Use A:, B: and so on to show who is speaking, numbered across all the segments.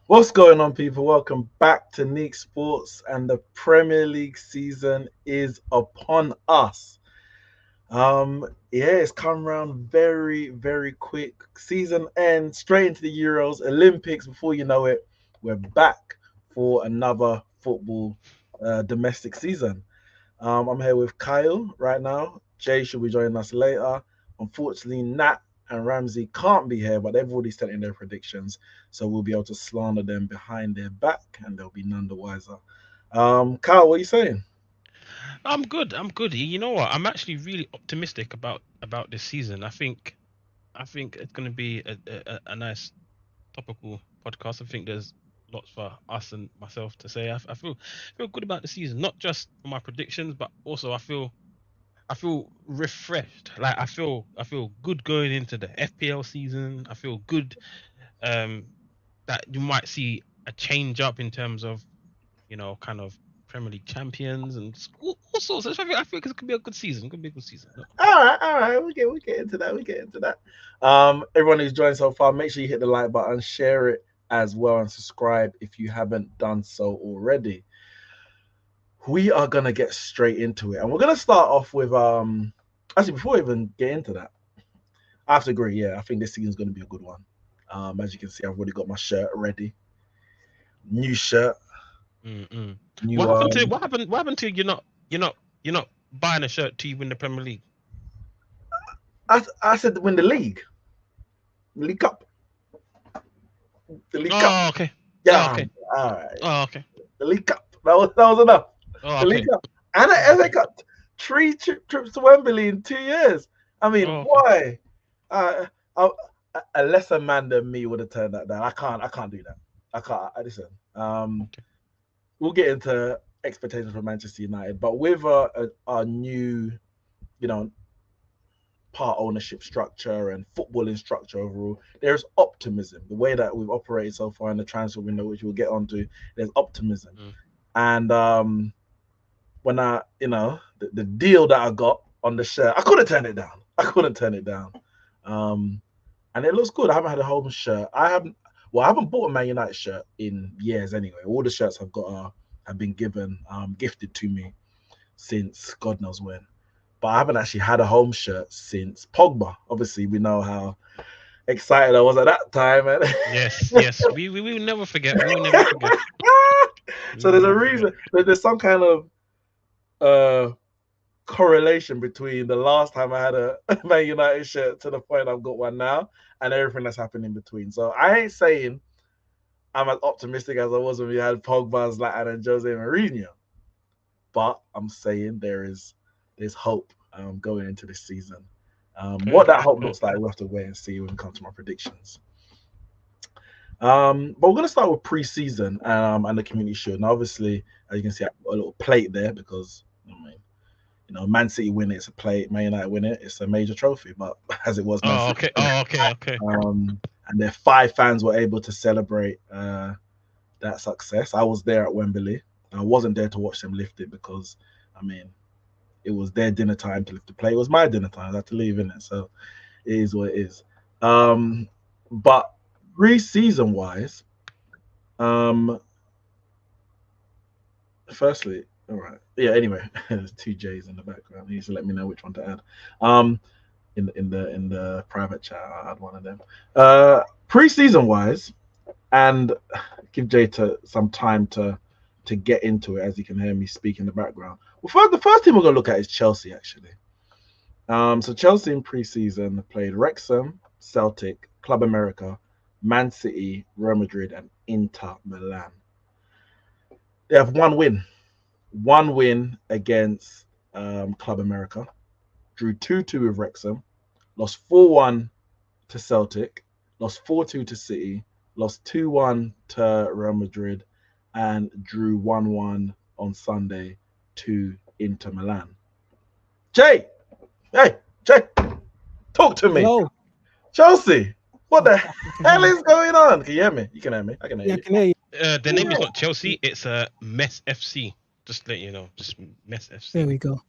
A: What's going on, people? Welcome back to Neeks Sports, and the Premier League season is upon us. It's come around very, very quick. Season ends, straight into the Euros, Olympics. Before you know it, we're back for another football domestic season. I'm here with Kyle right now. Jay should be joining us later. Unfortunately, Nat and Ramsey can't be here, but they've already sent in their predictions, so we'll be able to slander them behind their back, and they'll be none the wiser. Kyle, what are you saying?
B: I'm good. I'm good. You know what? I'm actually really optimistic about this season. I think it's going to be a nice topical podcast. I think there's lots for us and myself to say. I feel good about the season, not just for my predictions, but also I feel refreshed. Like I feel good going into the FPL season. I feel good that you might see a change up in terms of kind of Premier League champions and all sorts. I think it could be a good season. It could be a good season. No?
A: All right. We get into that. We get into that. Everyone who's joined so far, make sure you hit the like button, share it as well, and subscribe if you haven't done so already. We are gonna get straight into it, and we're gonna start off with Actually, before we even get into that, I have to agree. Yeah, I think this season's gonna be a good one. As you can see, I've already got my shirt ready. New shirt,
B: Mm-mm.
A: new
B: What happened to you're not buying a shirt till you win the Premier League?
A: I said to win the League Cup, the League Cup.
B: Oh, okay. Oh,
A: Yeah,
B: okay.
A: all right.
B: Oh, okay.
A: The League Cup. That was enough.
B: Oh,
A: The League
B: okay.
A: Cup and
B: Oh,
A: an FA
B: okay.
A: Cup. Three trips to Wembley in 2 years. I mean,
B: Oh, okay.
A: why? Uh, I, a lesser man than me would have turned that down. I can't do that. I can't. Listen. Um,
B: Okay.
A: we'll get into expectations for Manchester United, but with a new, you know, part ownership structure and footballing structure overall, there's optimism. The way that we've operated so far in the transfer window, which we'll get onto, there's optimism.
B: Mm.
A: And when the deal that I got on the shirt, I couldn't turn it down. I couldn't turn it down. Um, and it looks good. I haven't had a home shirt. I haven't bought a Man United shirt in years anyway. All the shirts I've got have been gifted to me since God knows when. But I haven't actually had a home shirt since Pogba. Obviously, we know how excited I was at that time.
B: Yes, yes. We will never forget. We will never forget. We
A: So
B: will
A: there's a
B: never forget.
A: reason. There's some kind of uh, correlation between the last time I had a Man United shirt to the point I've got one now and everything that's happened in between. So I ain't saying I'm as optimistic as I was when we had Pogba, Zlatan, and Jose Mourinho, but I'm saying there's hope going into this season.
B: Okay.
A: What that hope
B: Okay.
A: looks like, we'll have to wait and see when we come to my predictions. But we're going to start with pre-season and the community shield. Now, obviously, as you can see, I've got a little plate there because I mean, Man City win it, it's a plate. Man United win it, it's a major trophy. But as it was, Man
B: Oh,
A: City.
B: okay. Oh, okay. Okay.
A: And their five fans were able to celebrate that success. I was there at Wembley. I wasn't there to watch them lift it because, I mean, it was their dinner time to lift the plate. It was my dinner time. I had to leave in it, so it is what it is. But pre-season wise, um, firstly, all right, yeah. Anyway, there's two J's in the background. He needs to let me know which one to add. Um, in the private chat, I'll add one of them. Pre-season wise, and give Jay some time to get into it, as you can hear me speak in the background. Well, the first team we're gonna look at is Chelsea actually. So Chelsea in pre-season played Wrexham, Celtic, Club America, Man City, Real Madrid, and Inter Milan. They have one win against Club America, drew 2-2 with Wrexham, lost 4-1 to Celtic, lost 4-2 to City, lost 2-1 to Real Madrid, and drew 1-1 on Sunday to Inter Milan. Jay, hey, Jay, talk to me.
C: Hello.
A: Chelsea, what the hell is going on? Can you hear me? You can hear me. I can hear
C: Yeah, I
A: you.
C: can hear you.
B: The name is not Chelsea. It's Mess FC. Just to let you know. Just Mess
C: There
B: FC.
C: we go.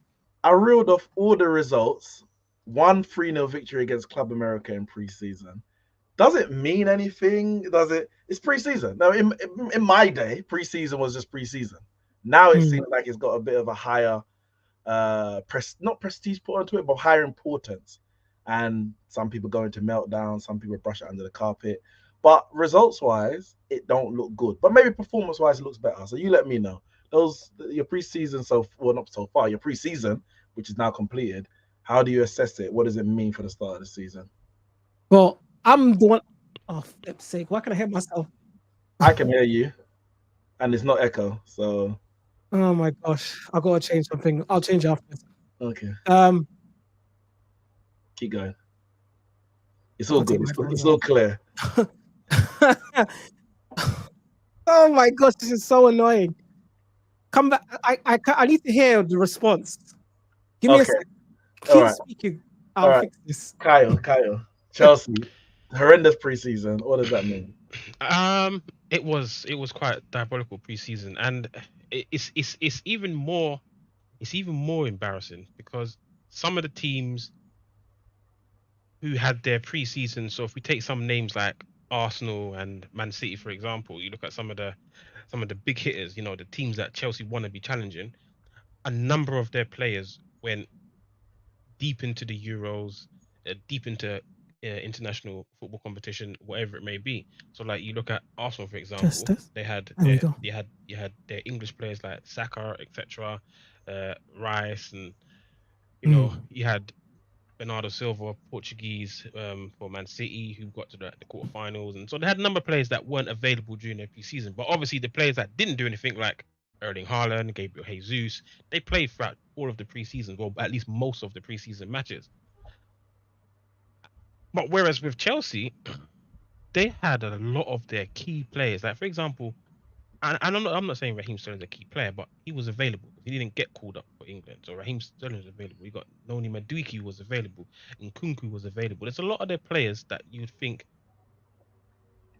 A: I reeled off all the results. One 3-0 victory against Club America in pre-season. does it mean anything? Does it? It's preseason. Now, in my day, preseason was just preseason. Now it seems like it's got a bit of a higher not prestige put onto it, but higher importance. And some people go into meltdown, some people brush it under the carpet. But results wise, it don't look good. But maybe performance wise, it looks better. So you let me know. Those your preseason not so far, your preseason, which is now completed. How do you assess it? What does it mean for the start of the season?
C: Well, I'm the one. Oh, for flip's sake! Why can I hear myself?
A: I can hear you, and it's not echo. So
C: Oh my gosh, I gotta change something. I'll change after.
A: okay,
C: Um,
A: keep going. It's
C: I
A: all
C: gotta take
A: good.
C: my
A: It's
C: headphones
A: all
C: off.
A: clear.
C: Oh my gosh, this is so annoying. Come back. I need to hear the response. Give me a
A: Okay,
C: sec.
A: all
C: Keep
A: right,
C: speaking.
A: all
C: I'll
A: right.
C: fix this.
A: Kyle, Chelsea, horrendous preseason. What does that mean?
B: It was quite diabolical preseason, and it's even more embarrassing because some of the teams who had their preseason. So if we take some names like Arsenal and Man City, for example, you look at some of the big hitters, the teams that Chelsea want to be challenging. A number of their players went deep into the Euros, deep into international football competition, whatever it may be. So, like you look at Arsenal, for
C: Test
B: example,
C: test.
B: they had
C: There we go.
B: you had their English players like Saka, etc., Rice, and you had Bernardo Silva, Portuguese, for Man City, who got to the quarterfinals, and so they had a number of players that weren't available during their preseason. But obviously, the players that didn't do anything, like Erling Haaland, Gabriel Jesus, they played throughout all of the preseasons, well, at least most of the preseason matches. But whereas with Chelsea, they had a lot of their key players. Like for example, and I'm not saying Raheem Sterling's a key player, but he was available. He didn't get called up for England, so Raheem Sterling was available. You got Noni Madueke was available, and Kunku was available. There's a lot of their players that you'd think,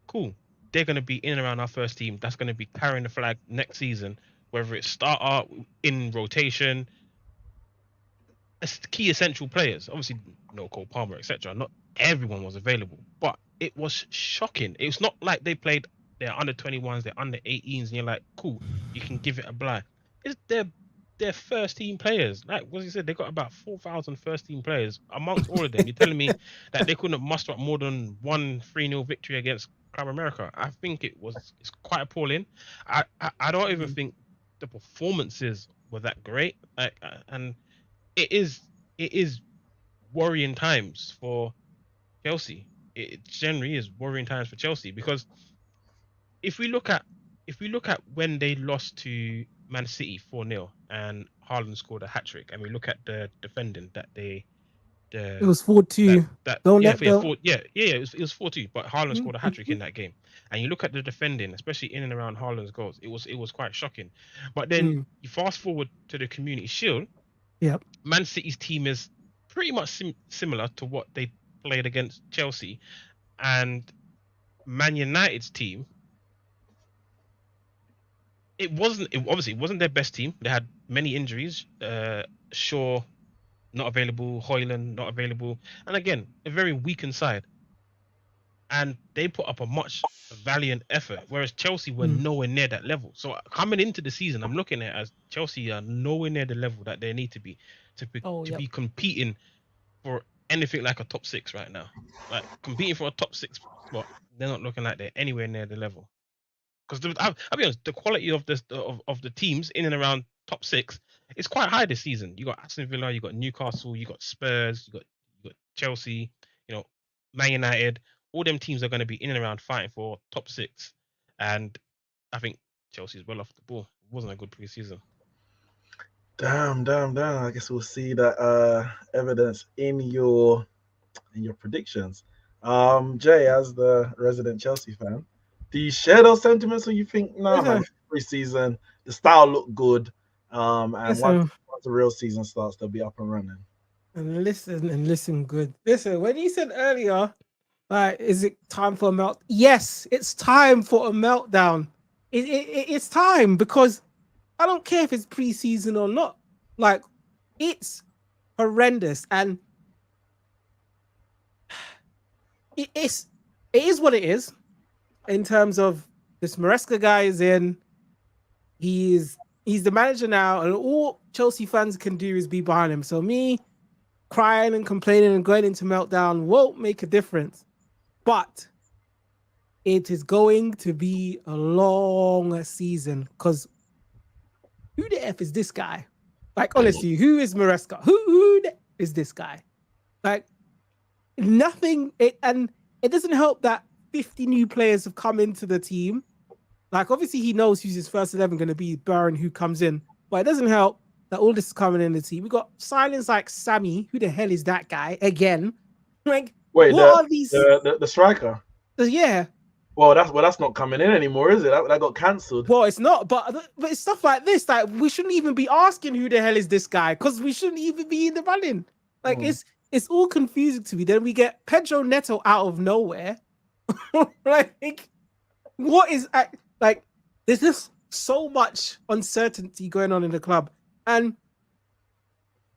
B: cool, they're going to be in and around our first team. That's going to be carrying the flag next season, whether it's starter in rotation, key essential players. Obviously, no Cole Palmer, etc. Not everyone was available, but it was shocking. It was not like they played their under 21s, their under 18s, and you're like, cool, you can give it a blind. It's their first team players. Like what you said, they got about 4,000 first team players amongst all of them. You're telling me that they couldn't muster up more than one 3-0 victory against Club America? I think it's quite appalling. I don't even think the performances were that great. And it is it is worrying times for Chelsea. It generally is worrying times for Chelsea because if we look at if we look at when they lost to Man City 4-0 and Haaland scored a hat trick, and we look at the defending that
C: It
B: the
C: was 4-2.
B: that
C: Don't
B: yeah
C: let
B: for, yeah,
C: the.
B: four, yeah it was 4-2, but Haaland
C: Mm,
B: scored a hat
C: mm,
B: trick
C: mm,
B: in that game, and you look at the defending, especially in and around Haaland's goals, it was quite shocking. But then
C: mm.
B: you fast forward to the Community Shield.
C: Yep.
B: Man City's team is pretty much similar to what they played against Chelsea, and Man United's team. Obviously it wasn't their best team. They had many injuries. Shaw not available, Hoyland not available, and again a very weakened side. And they put up a much valiant effort, whereas Chelsea were
C: Mm.
B: nowhere near that level. So coming into the season, I'm looking at it as Chelsea are nowhere near the level that they need to be
C: Oh,
B: to
C: yep.
B: be competing for anything like a top six right now. Like competing for a top six spot, they're not looking like they're anywhere near the level. Because I'll be honest, the quality of of the teams in and around top six is quite high this season. You got Aston Villa, you got Newcastle, you got Spurs, you got Chelsea, you know, Man United. All them teams are going to be in and around fighting for top six, and I think Chelsea's well off the ball. It wasn't a good preseason.
A: Damn. I guess we'll see that evidence in your predictions. Jay, as the resident Chelsea fan, do you share those sentiments, or you think, nah, man,
C: Listen,
A: it's preseason, the style looked good, and once
C: listen,
A: once the real season starts, they'll be up and running.
C: and listen good. Listen, when you said earlier, like, is it time for a melt? Yes, it's time for a meltdown. It's time because I don't care if it's preseason or not. Like, it's horrendous, and it's it is what it is in terms of this Maresca guy is in. He's the manager now, and all Chelsea fans can do is be behind him. So me crying and complaining and going into meltdown won't make a difference. But it is going to be a long season because who the F is this guy? Like, honestly, who is Maresca? Who is this guy? Like, nothing. And it doesn't help that 50 new players have come into the team. Like, obviously, he knows who's his first 11 going to be, barring who comes in. But it doesn't help that all this is coming in the team. We got signings like Sammy. Who the hell is that guy? Again. Like,
A: Wait,
C: what are these?
A: the striker.
C: Yeah.
A: Well, that's not coming in anymore, is it? That got cancelled.
C: Well, it's not, but it's stuff like this. Like, we shouldn't even be asking who the hell is this guy because we shouldn't even be in the running. Like, it's all confusing to me. Then we get Pedro Neto out of nowhere. Like, what is like? There's just so much uncertainty going on in the club, and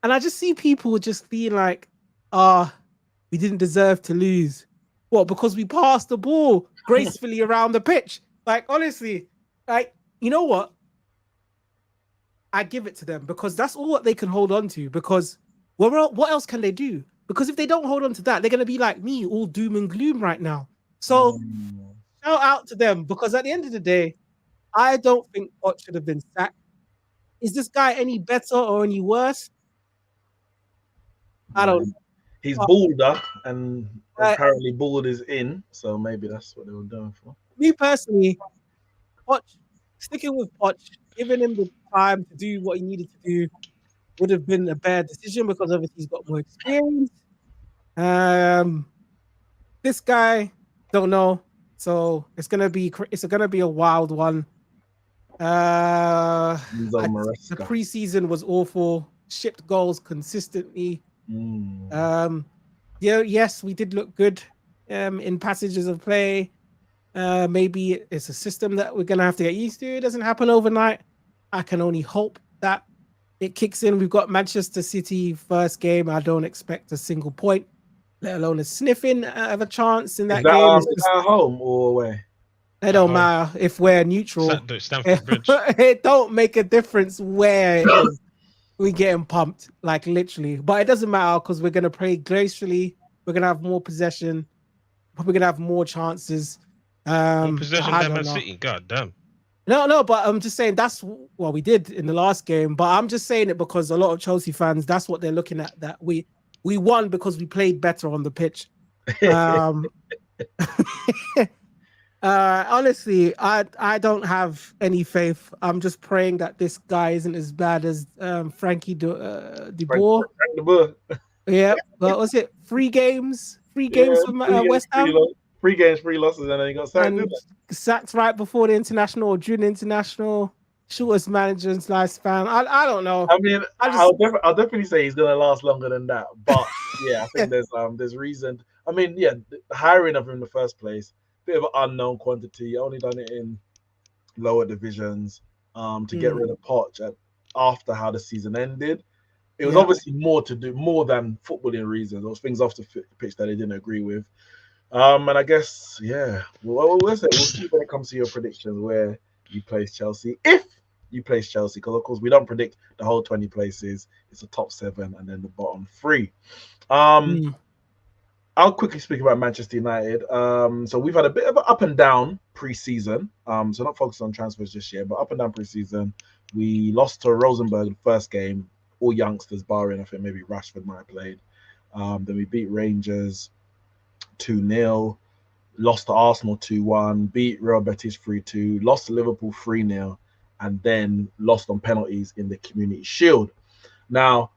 C: I just see people just being like, we didn't deserve to lose. What? Because we passed the ball gracefully around the pitch. Like, honestly, like, you know what? I give it to them because that's all what they can hold on to. Because what else can they do? Because if they don't hold on to that, they're going to be like me, all doom and gloom right now. So shout out to them because at the end of the day, I don't think Poch should have been sacked. Is this guy any better or any worse? I don't know.
A: He's balled up, and apparently balled is in, so maybe that's what they were doing for.
C: Me personally, Poch, sticking with Poch, giving him the time to do what he needed to do would have been a bad decision because obviously he's got more experience. This guy, don't know, so it's gonna be a wild one. The preseason was awful. Shipped goals consistently. Yes, we did look good in passages of play. Maybe it's a system that we're gonna have to get used to. It doesn't happen overnight. I can only hope that it kicks in. We've got Manchester City first game. I don't expect a single point, let alone a sniffing of a chance in that game.
A: Is that at home or away?
C: It don't matter if we're neutral.
B: Stamford Bridge.
C: It don't make a difference where it is. We getting pumped, like literally. But it doesn't matter because we're gonna play gracefully. We're gonna have more possession. We're gonna have more chances.
B: More possession than Man City. God damn.
C: No, but I'm just saying that's what we did in the last game. But I'm just saying it because a lot of Chelsea fans, that's what they're looking at. That we won because we played better on the pitch. Honestly, I don't have any faith. I'm just praying that this guy isn't as bad as Frankie de Boer. Yeah, well, was it 3 games? 3 games from West Ham.
A: 3 games, 3 losses, and then he got sacked.
C: Sacked right before the international or during the international. Shortest manager's lifespan. I don't know.
A: I mean, I'll definitely say he's gonna last longer than that. But yeah, I think there's reason. I mean, yeah, the hiring of him in the first place, bit of an unknown quantity. Only done it in lower divisions to get rid of Poch after how the season ended. It was obviously more than footballing reasons. Those things off the pitch that they didn't agree with. And I guess, we'll see when it comes to your predictions where you place Chelsea. If you place Chelsea, because of course we don't predict the whole 20 places. It's a top 7 and then the bottom 3. I'll quickly speak about Manchester United. So we've had a bit of an up and down pre-season. So not focused on transfers just yet, but up and down pre-season. We lost to Rosenborg the first game, all youngsters, barring I think maybe Rashford might have played. Then we beat Rangers 2-0, lost to Arsenal 2-1, beat Real Betis 3-2, lost to Liverpool 3-0, and then lost on penalties in the Community Shield. Now,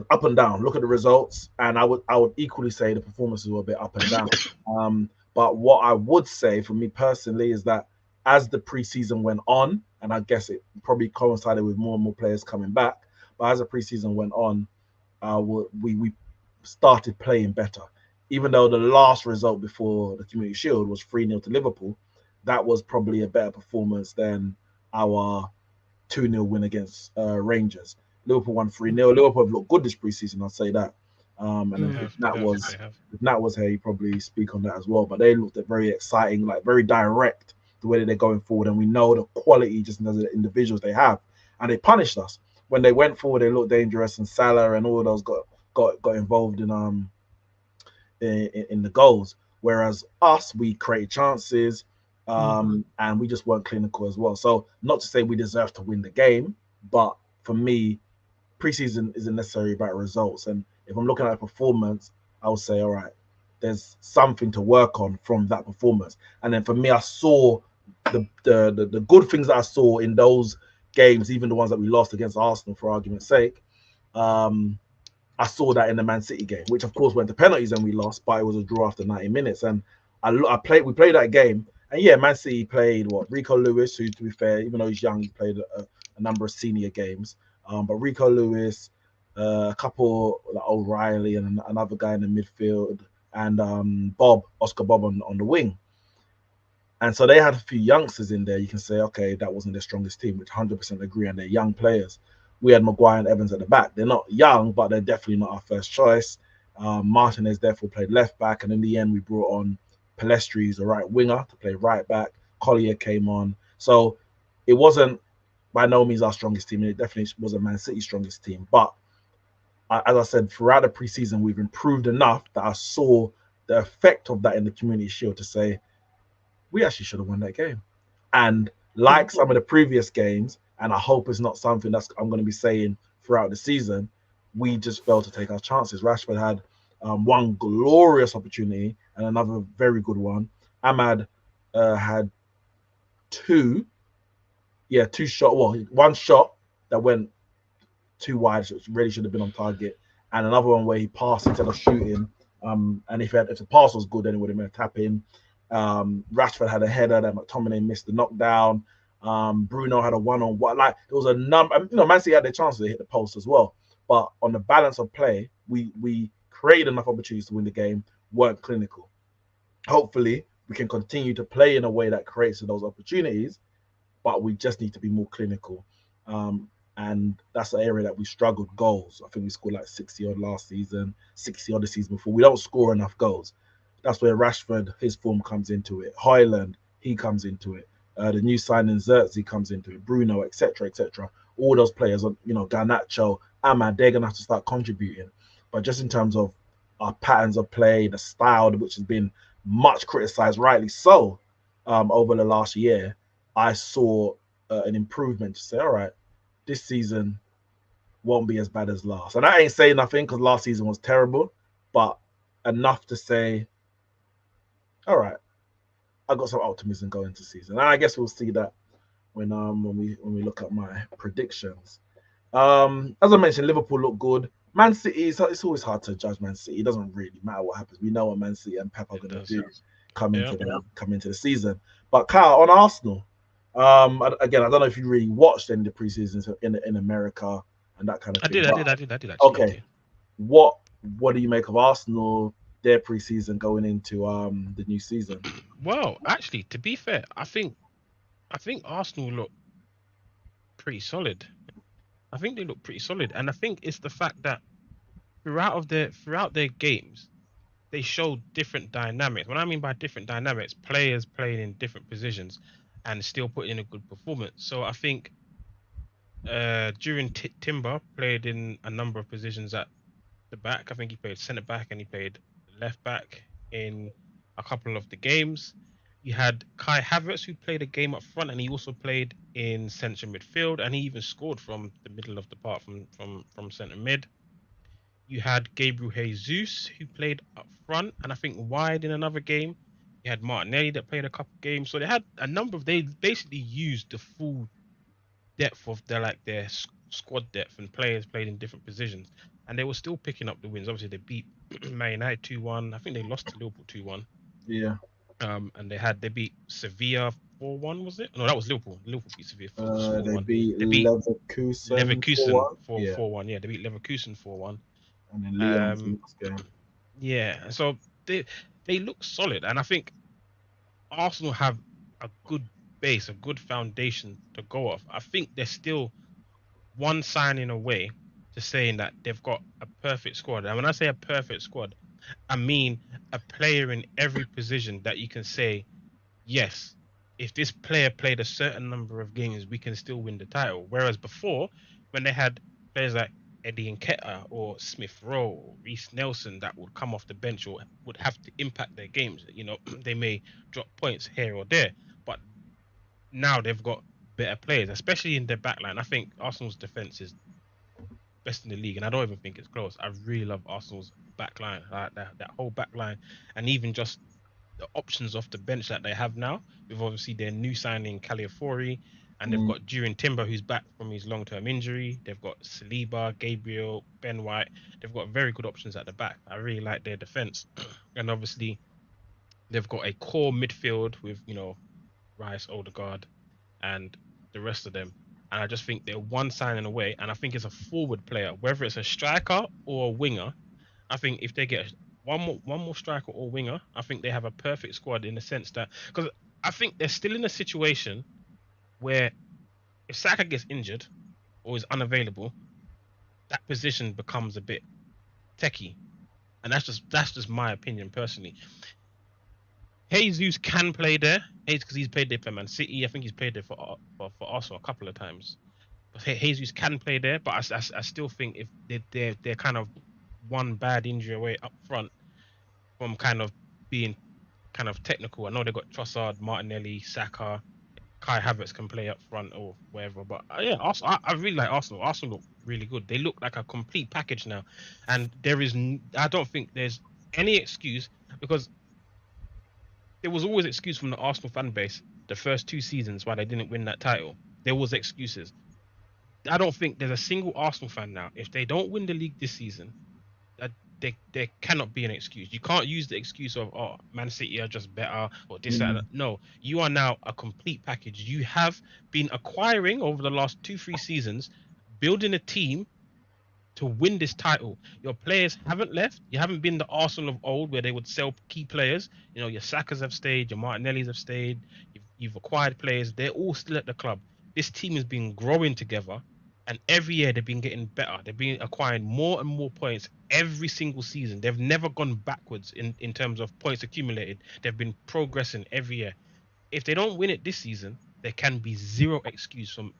A: up and down. Look at the results, and I would equally say the performances were a bit up and down. But what I would say for me personally is that as the preseason went on, and I guess it probably coincided with more and more players coming back, but as the preseason went on, we started playing better. Even though the last result before the Community Shield was 3-0 to Liverpool, that was probably a better performance than our 2-0 win against Rangers. Liverpool won 3-0. Liverpool have looked good this preseason, I'll say that. And then if
B: They
A: Nat
B: have,
A: was
B: they have.
A: if Nat was here, he'd probably speak on that as well. But they looked at very exciting, like very direct the way that they're going forward, and we know the quality just in terms of the individuals they have, and they punished us when they went forward. They looked dangerous, and Salah and all of those got involved in the goals. Whereas us, we created chances, and we just weren't clinical as well. So not to say we deserve to win the game, but for me, preseason isn't necessarily about results. And if I'm looking at performance, I would say, all right, there's something to work on from that performance. And then for me, I saw the good things that I saw in those games, even the ones that we lost against Arsenal, for argument's sake. Um, I saw that in the Man City game, which of course went to penalties and we lost, but it was a draw after 90 minutes. And we played that game, and yeah, Man City played Rico Lewis, who, to be fair, even though he's young, he played a number of senior games. But Rico Lewis, a couple like O'Reilly, and another guy in the midfield, and Oscar Bob on the wing. And so they had a few youngsters in there. You can say, okay, that wasn't their strongest team, which 100% agree, and they're young players. We had Maguire and Evans at the back. They're not young, but they're definitely not our first choice. Martinez therefore played left back, and in the end, we brought on Palestri, the right winger, to play right back. Collier came on. So it wasn't by no means our strongest team, and it definitely wasn't Man City's strongest team. But as I said, throughout the preseason, we've improved enough that I saw the effect of that in the Community Shield to say, we actually should have won that game. And like some of the previous games, and I hope it's not something that's I'm going to be saying throughout the season, we just failed to take our chances. Rashford had one glorious opportunity and another very good one. Ahmad had two shot. Well, one shot that went too wide, so it really should have been on target, and another one where he passed instead of shooting. And if the pass was good, then it would have been a tap in. Rashford had a header that McTominay missed the knockdown. Bruno had a one-on-one. Like it was a number. Man City had their chances to hit the post as well. But on the balance of play, we created enough opportunities to win the game. Weren't clinical. Hopefully, we can continue to play in a way that creates those opportunities, but we just need to be more clinical. And that's the area that we struggled goals. I think we scored like 60 odd last season, 60 odd the season before. We don't score enough goals. That's where Rashford, his form comes into it. Highland, he comes into it. The new signing Xerxes comes into it. Bruno, etc., etc. All those players, Garnacho, Ahmad, they're gonna have to start contributing. But just in terms of our patterns of play, the style, which has been much criticized, rightly so, over the last year, I saw an improvement to say, all right, this season won't be as bad as last. And I ain't saying nothing because last season was terrible, but enough to say, all right, I got some optimism going into season. And I guess we'll see that when we look at my predictions. As I mentioned, Liverpool look good. Man City, it's always hard to judge Man City. It doesn't really matter what happens. We know what Man City and Pep are going to do come into the season. But Kyle, on Arsenal, again, I don't know if you really watched any of the preseasons in America and that kind of thing.
B: I did actually.
A: Okay, what do you make of Arsenal, their preseason going into the new season?
B: Well, actually, to be fair, I think Arsenal look pretty solid. I think they look pretty solid, and I think it's the fact that throughout their games, they show different dynamics. What I mean by different dynamics, players playing in different positions and still putting in a good performance. So I think during Timber played in a number of positions at the back. I think he played centre back and he played left back in a couple of the games. You had Kai Havertz who played a game up front and he also played in central midfield and he even scored from the middle of the park from centre mid. You had Gabriel Jesus who played up front and I think wide in another game. You had Martinelli that played a couple of games. So they had a number of they basically used the full depth of their squad depth and players played in different positions, and they were still picking up the wins. Obviously, they beat Man United 2-1. I think they lost to Liverpool 2-1.
A: Yeah.
B: And they beat Sevilla 4-1. Was it? No, that was Liverpool. Liverpool beat Sevilla 4-1.
A: They beat
B: They beat
A: Leverkusen
B: Leverkusen
A: 4-1.
B: 4-1. Yeah, they beat Leverkusen 4-1.
A: And then Lyon's the next game.
B: Yeah, so they look solid, and I think Arsenal have a good base, a good foundation to go off. I think they're still one signing away to saying that they've got a perfect squad. And when I say a perfect squad, I mean a player in every position that you can say, yes, if this player played a certain number of games, we can still win the title. Whereas before, when they had players like Eddie Nketiah or Smith Rowe or Reece Nelson that would come off the bench or would have to impact their games, they may drop points here or there, but now they've got better players, especially in their backline. I think Arsenal's defense is best in the league, and I don't even think it's close. I really love Arsenal's backline, like that whole backline, and even just the options off the bench that they have now. With obviously their new signing Caliafori, and they've got Duran Timber who's back from his long-term injury. They've got Saliba, Gabriel, Ben White. They've got very good options at the back. I really like their defense, and obviously they've got a core midfield with Rice, Odegaard, and the rest of them. And I just think they're one signing away, and I think it's a forward player, whether it's a striker or a winger. I think if they get one more striker or winger, I think they have a perfect squad in the sense that, because I think they're still in a situation where if Saka gets injured or is unavailable, that position becomes a bit techie, and that's just my opinion personally. Jesus can play there, because he's played there for Man City. I think he's played there for Arsenal a couple of times. But Jesus can play there, but I still think if they're kind of one bad injury away up front from kind of being kind of technical. I know they got Trossard, Martinelli, Saka, Kai Havertz can play up front or wherever. But yeah, Arsenal, I really like Arsenal. Arsenal look really good. They look like a complete package now, and I don't think there's any excuse, because there was always excuse from the Arsenal fan base the first 2 seasons why they didn't win that title. There was excuses. I don't think there's a single Arsenal fan now, if they don't win the league this season, that there cannot be an excuse. You can't use the excuse of, oh, Man City are just better or this that. No, you are now a complete package. You have been acquiring over the last 2-3 seasons, building a team to win this title. Your players haven't left. You haven't been the Arsenal of old where they would sell key players. Your Sakas have stayed, your Martinellis have stayed. You've acquired players. They're all still at the club. This team has been growing together, and every year they've been getting better. They've been acquiring more and more points every single season. They've never gone backwards in terms of points accumulated. They've been progressing every year. If they don't win it this season, there can be zero excuse from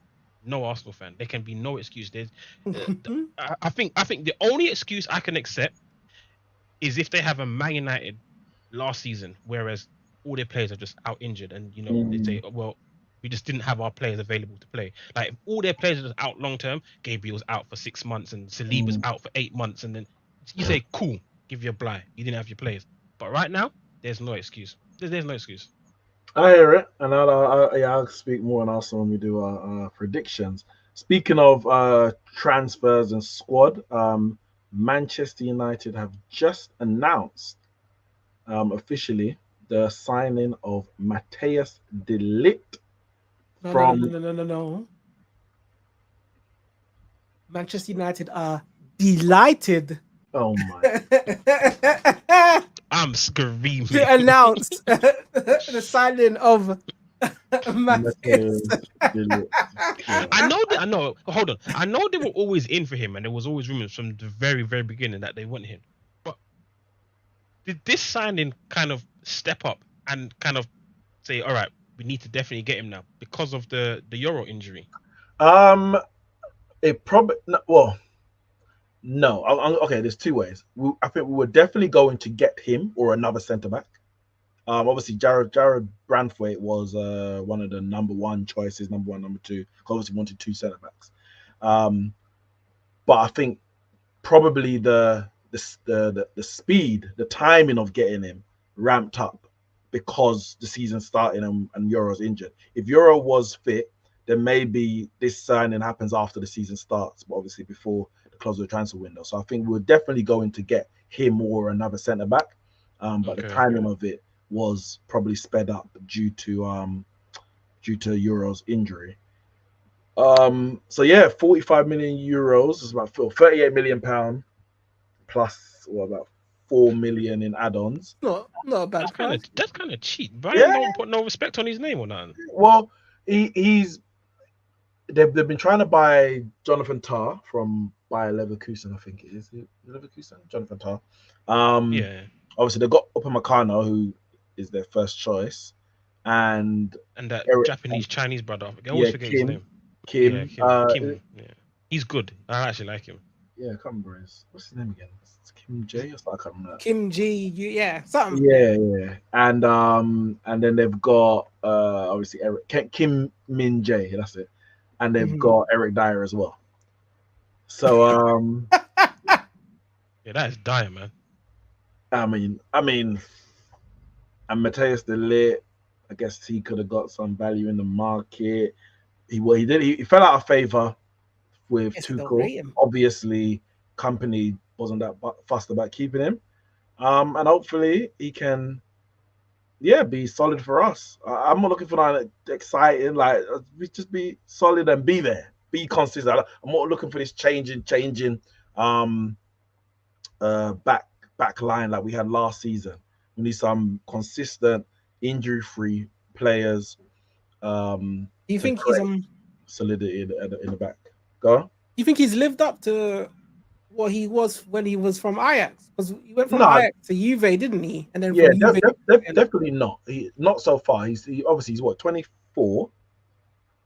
B: no Arsenal fan. There can be no excuse. I think the only excuse I can accept is if they have a Man United last season, whereas all their players are just out injured, and they say, oh, well, we just didn't have our players available to play. Like, if all their players are just out long term, Gabriel's out for 6 months and Saliba's out for 8 months, and then you say, cool, give you a blight. You didn't have your players. But right now, there's no excuse. There's no excuse.
A: I hear it, and I'll speak more on Arsenal when we do our predictions. Speaking of transfers and squad, Manchester United have just announced officially the signing of Matthias de Ligt from.
C: No. Manchester United are delighted.
A: Oh my!
B: I'm screaming
C: to announce the signing of Matthias.
B: I know. Hold on. I know they were always in for him, and there was always rumors from the very, very beginning that they want him. But did this signing kind of step up and kind of say, all right, we need to definitely get him now because of the Euro injury?
A: It probably no. Okay, there's two ways. I think we were definitely going to get him or another centre back. Obviously, Jared Branthwaite was one of the number one choices, number one, number two. Obviously, wanted two centre backs. But I think probably the speed, the timing of getting him ramped up because the season started and Euro's injured. If Euro was fit, then maybe this signing happens after the season starts, but obviously before the close of the transfer window. So I think we're definitely going to get him or another centre back. But the timing of it was probably sped up due to Euro's injury. So yeah, 45 million euros is about 38 million pound plus about 4 million in add-ons.
C: Not a bad.
B: That's kind of cheap. Brian don't put no respect on his name or nothing.
A: Well, he's they've been trying to buy Jonathan Tah from Bayer Leverkusen, I think it is. Leverkusen? Jonathan Tah.
B: Yeah,
A: Obviously, they've got Upamecano, who is their first choice, and
B: and that
A: Eric,
B: Japanese Chinese brother. I always
A: yeah,
B: forget his name. Yeah,
A: Kim.
B: Kim. Yeah, he's good. I actually like him.
A: Yeah, I can't remember what's his name again. It's Kim J or something. I can't remember.
C: Kim G, yeah, something.
A: Yeah. And then they've got obviously Kim Min Jae, that's it. And they've got Eric Dyer as well. So
B: Yeah, that is dire, man.
A: I mean, and Mateus Delit, I guess he could have got some value in the market. He fell out of favor with
C: Yes, they don't
A: Tuchel.
C: rate him.
A: Obviously, company wasn't that fussed about keeping him. And hopefully he can, be solid for us. I'm not looking for that exciting. Like, we just be solid and be there, be consistent. I'm not looking for this changing, back line like we had last season. We need some consistent, injury-free players.
C: Do you
A: To
C: think he's
A: create solidity in the back. Go on.
C: You think he's lived up to what he was when he was from Ajax? Because he went from
A: No,
C: Ajax to Juve, didn't he? And then
A: yeah,
C: from Juve,
A: definitely not. Not so far. Obviously he's what, 24,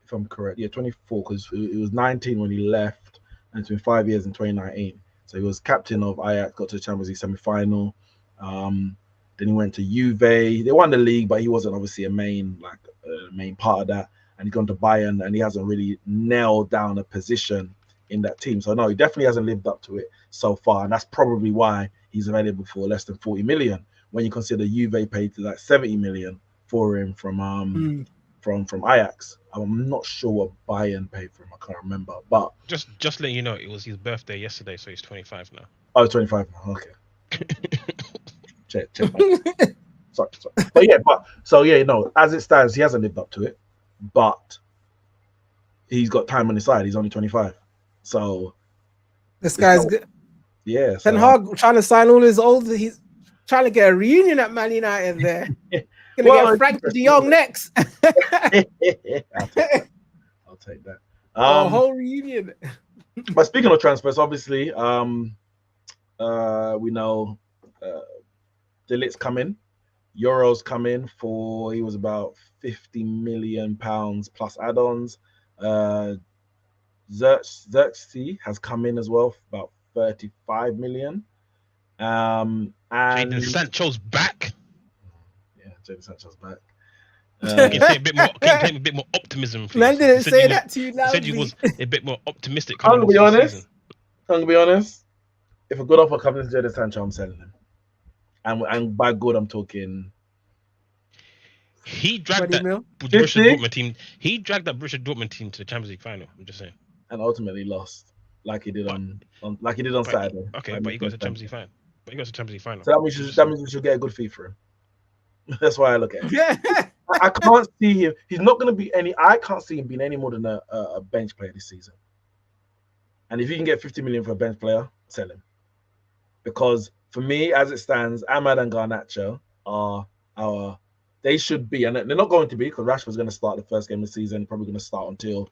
A: if I'm correct. Yeah, 24, because it was 19 when he left, and it's been 5 years in 2019. So he was captain of Ajax, got to the Champions League semi-final. Then he went to Juve. They won the league, but he wasn't obviously a main part of that. And he's gone to Bayern, and he hasn't really nailed down a position in that team. So no, he definitely hasn't lived up to it so far, and that's probably why he's available for less than 40 million. When you consider Juve paid to like 70 million for him from Ajax. I'm not sure what Bayern paid for him. I can't remember, but
B: Just letting you know, it was his birthday yesterday, so he's 25 now.
A: oh, 25 now. Okay. check. Sorry. But no, as it stands, he hasn't lived up to it, but he's got time on his side. He's only 25, so
C: this guy's good.
A: Yeah,
C: Ten Hag trying to sign all his old. He's trying to get a reunion at Man United there. Gonna get Frank de Jong next.
A: I'll take that.
C: A whole reunion.
A: But speaking of transfers, obviously, we know Delit's coming. Euro's coming he was about £50 million plus add-ons. Xerxes has come in as well for about 35 million. And
B: Jadon Sancho's back.
A: Yeah, Jadon Sancho's back.
B: Can you say a bit more optimism, please?
C: Man didn't say that to you loudly.
B: Said you was a bit more optimistic.
A: I'm gonna be honest. If a good offer comes to Jadon Sancho, I'm selling him. And by good, I'm talking.
B: He dragged that Borussia Dortmund team. He dragged that Borussia Dortmund team to the Champions League final. I'm just saying.
A: And ultimately lost, like he did on Saturday.
B: Okay, but he got to the Champions League final.
A: So that means we should get a good fee for him. That's why I look at it. I can't see him. He's not going to be any. I can't see him being any more than a bench player this season. And if you can get 50 million for a bench player, sell him. Because for me, as it stands, Ahmad and Garnacho are our. They should be, and they're not going to be, because Rashford's going to start the first game of the season. Probably going to start until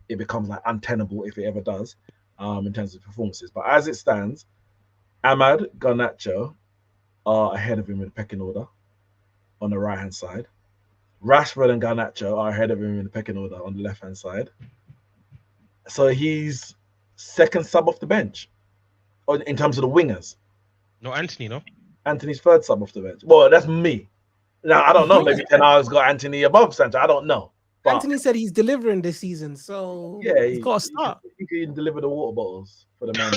A: it becomes like untenable, if it ever does, in terms of performances. But as it stands, Ahmad, Garnacho are ahead of him in the pecking order on the right-hand side. Rashford and Garnacho are ahead of him in the pecking order on the left-hand side. So he's second sub off the bench in terms of the wingers.
B: No, Anthony, no?
A: Anthony's third sub off the bench. Well, that's me. Now, I don't know. Maybe Ten Hag's got Anthony above Sancho. I don't know. But
C: Anthony said he's delivering this season, so
A: yeah,
C: he's got to start.
A: He can deliver the water bottles for the man.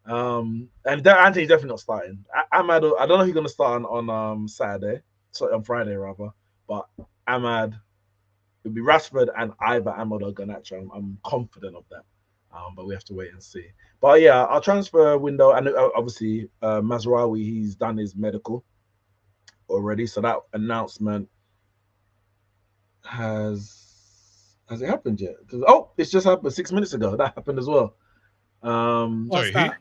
A: And Anthony's definitely not starting. Ahmad, I don't know who's going to start on Saturday, so on Friday rather. But Ahmad, it'll be Rashford and either Ahmad or Garnacho. I'm confident of that. But we have to wait and see. But yeah, our transfer window, and obviously Mazraoui, he's done his medical already. So that announcement has it happened yet? It's just happened 6 minutes ago. That happened as well.
C: What's that?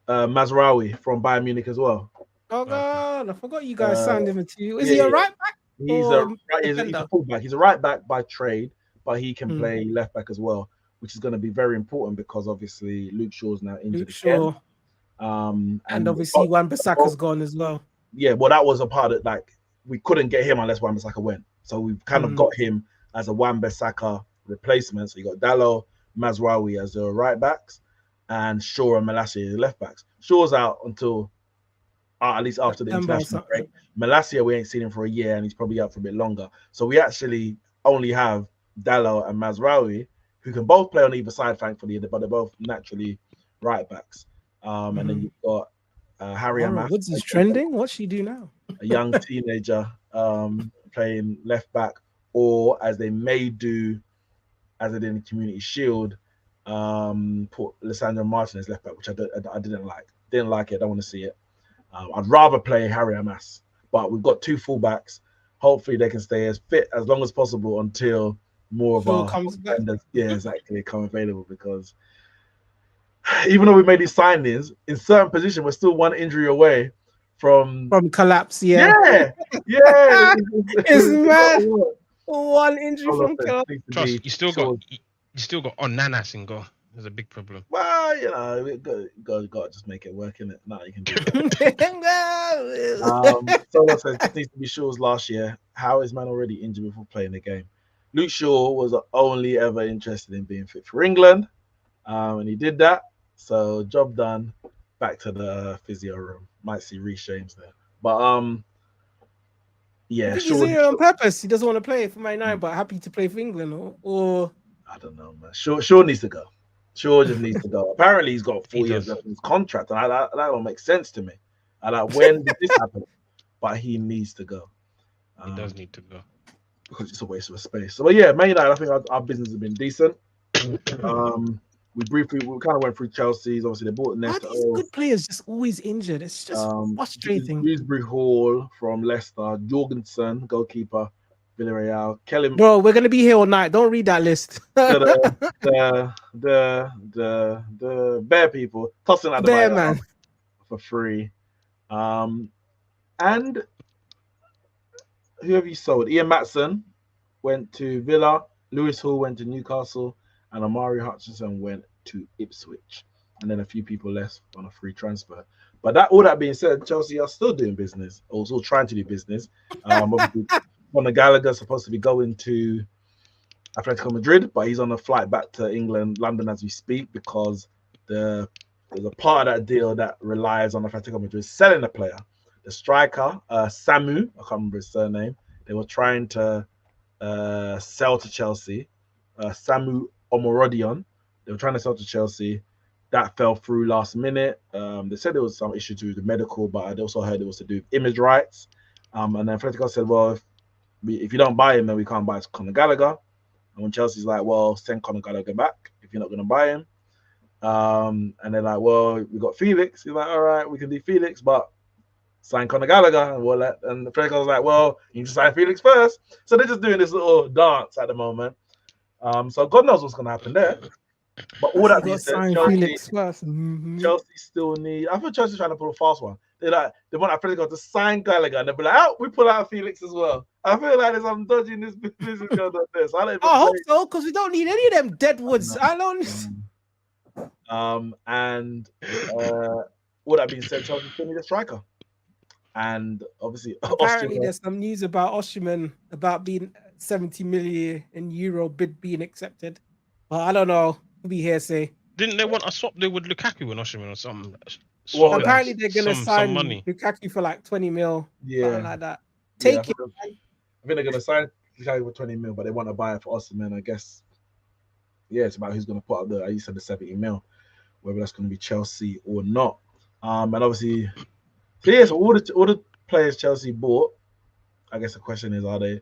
A: Mazraoui from Bayern Munich as well.
C: Oh God, I forgot you guys signed him to you. Is he a right back?
A: He's
C: or
A: he's a
C: defender?
A: fullback. He's a right back by trade, but he can
C: Hmm.
A: play left back as well, which is going to be very important because obviously Luke Shaw's now injured
C: Luke
A: again.
C: Shaw, and
A: And
C: obviously Wan-Bissaka's gone as well.
A: yeah, well, that was a part of like we couldn't get him unless Wan-Bissaka went, so we've kind of got him as a Wan-Bissaka replacement. So you got Dallo, Mazraoui as the right backs, and Shaw and Malacia as the left backs. Shaw's out until at least after the
C: September or
A: international break.
C: something.
A: Malacia, we ain't seen him for a year, and he's probably out for a bit longer. So we actually only have Dallo and Mazraoui, who can both play on either side, thankfully, but they're both naturally right backs. And then you've got Harry
C: Laura
A: Amas,
C: Woods is trending. What's she do now?
A: a young teenager playing left back, or as they may do, as they did in the Community Shield, put Lissandro Martinez left back, which I didn't like. Didn't like it. I don't want to see it. I'd rather play Harry Amas, but we've got two fullbacks. Hopefully, they can stay as fit as long as possible until more of
C: Shaw
A: our
C: comes back.
A: defenders, exactly, come available. Because even though we made these signings, in certain positions, we're still one injury away from
C: collapse. Yeah, it's mad. One injury from collapse.
B: Trust, you still got Onanas in goal. There's a big problem.
A: Well, you know, got to just make it work, innit? No, you can do that. Solo says this needs to be Shaw's last year. How is man already injured before playing the game? Luke Shaw was only ever interested in being fit for England, and he did that. So job done. Back to the physio room. Might see Reece James there, but yeah,
C: I think he's doing it on purpose. He doesn't want to play for Man United, but happy to play for England, or
A: I don't know, man. Shaw needs to go. Shaw just needs to go. Apparently, he's got 4 years left in his contract, and that don't make sense to me. And like, when did this happen? But he needs to go.
B: He does need to go
A: because it's a waste of space. So, but yeah, Man United, I think our business has been decent. We kind of went through Chelsea's. Obviously, they bought Neto.
C: Why are these good players just always injured? It's just frustrating.
A: Dewsbury Hall from Leicester, Jorgensen, goalkeeper, Villarreal, Kelly.
C: Bro, we're gonna be here all night. Don't read that list.
A: the bear people tossing out the bear man for free. And who have you sold? Ian Matson went to Villa, Lewis Hall went to Newcastle, and Amari Hutchinson went to Ipswich. And then a few people left on a free transfer. But all that being said, Chelsea are still doing business, or still trying to do business. Obviously, Conor Gallagher is supposed to be going to Atletico Madrid, but he's on a flight back to England, London as we speak, because there's a part of that deal that relies on Atletico Madrid selling a player. The striker, Samu, I can't remember his surname, they were trying to sell to Chelsea. Samu Omorodion, they were trying to sell to Chelsea. That fell through last minute. They said there was some issue to do with the medical, but I also heard it was to do with image rights. And then Atletico said, well, if you don't buy him, then we can't buy Conor Gallagher. And when Chelsea's like, well, send Conor Gallagher back if you're not going to buy him. And they're like, well, we got Felix. He's like, all right, we can do Felix, but sign Conor Gallagher. And the Atletico's like, well, you need to sign Felix first. So they're just doing this little dance at the moment. So God knows what's going to happen there. But all that being said, Chelsea still need. I feel Chelsea's trying to pull a fast one. They want Atletico to sign Gallagher, and they'll be like, "Oh, we pull out Felix as well." I feel like there's some dodgy in this business going on there. So I
C: hope so, because we don't need any of them deadwoods. I don't.
A: And all that being said, Chelsea still need a striker, and obviously,
C: apparently there's some news about Osimhen about being 70 million euro bid being accepted. Well, I don't know. Be hearsay.
B: Didn't they want a swap deal with Lukaku and Osimhen or something?
C: Well, apparently they're gonna sign Lukaku for like 20 mil, something like that. Take it.
A: I think they're gonna sign Lukaku for 20 mil, but they want to buy it for Osimhen. I guess. Yeah, it's about who's gonna put up you said the 70 mil, whether that's gonna be Chelsea or not. And obviously, so all the players Chelsea bought. I guess the question is, are they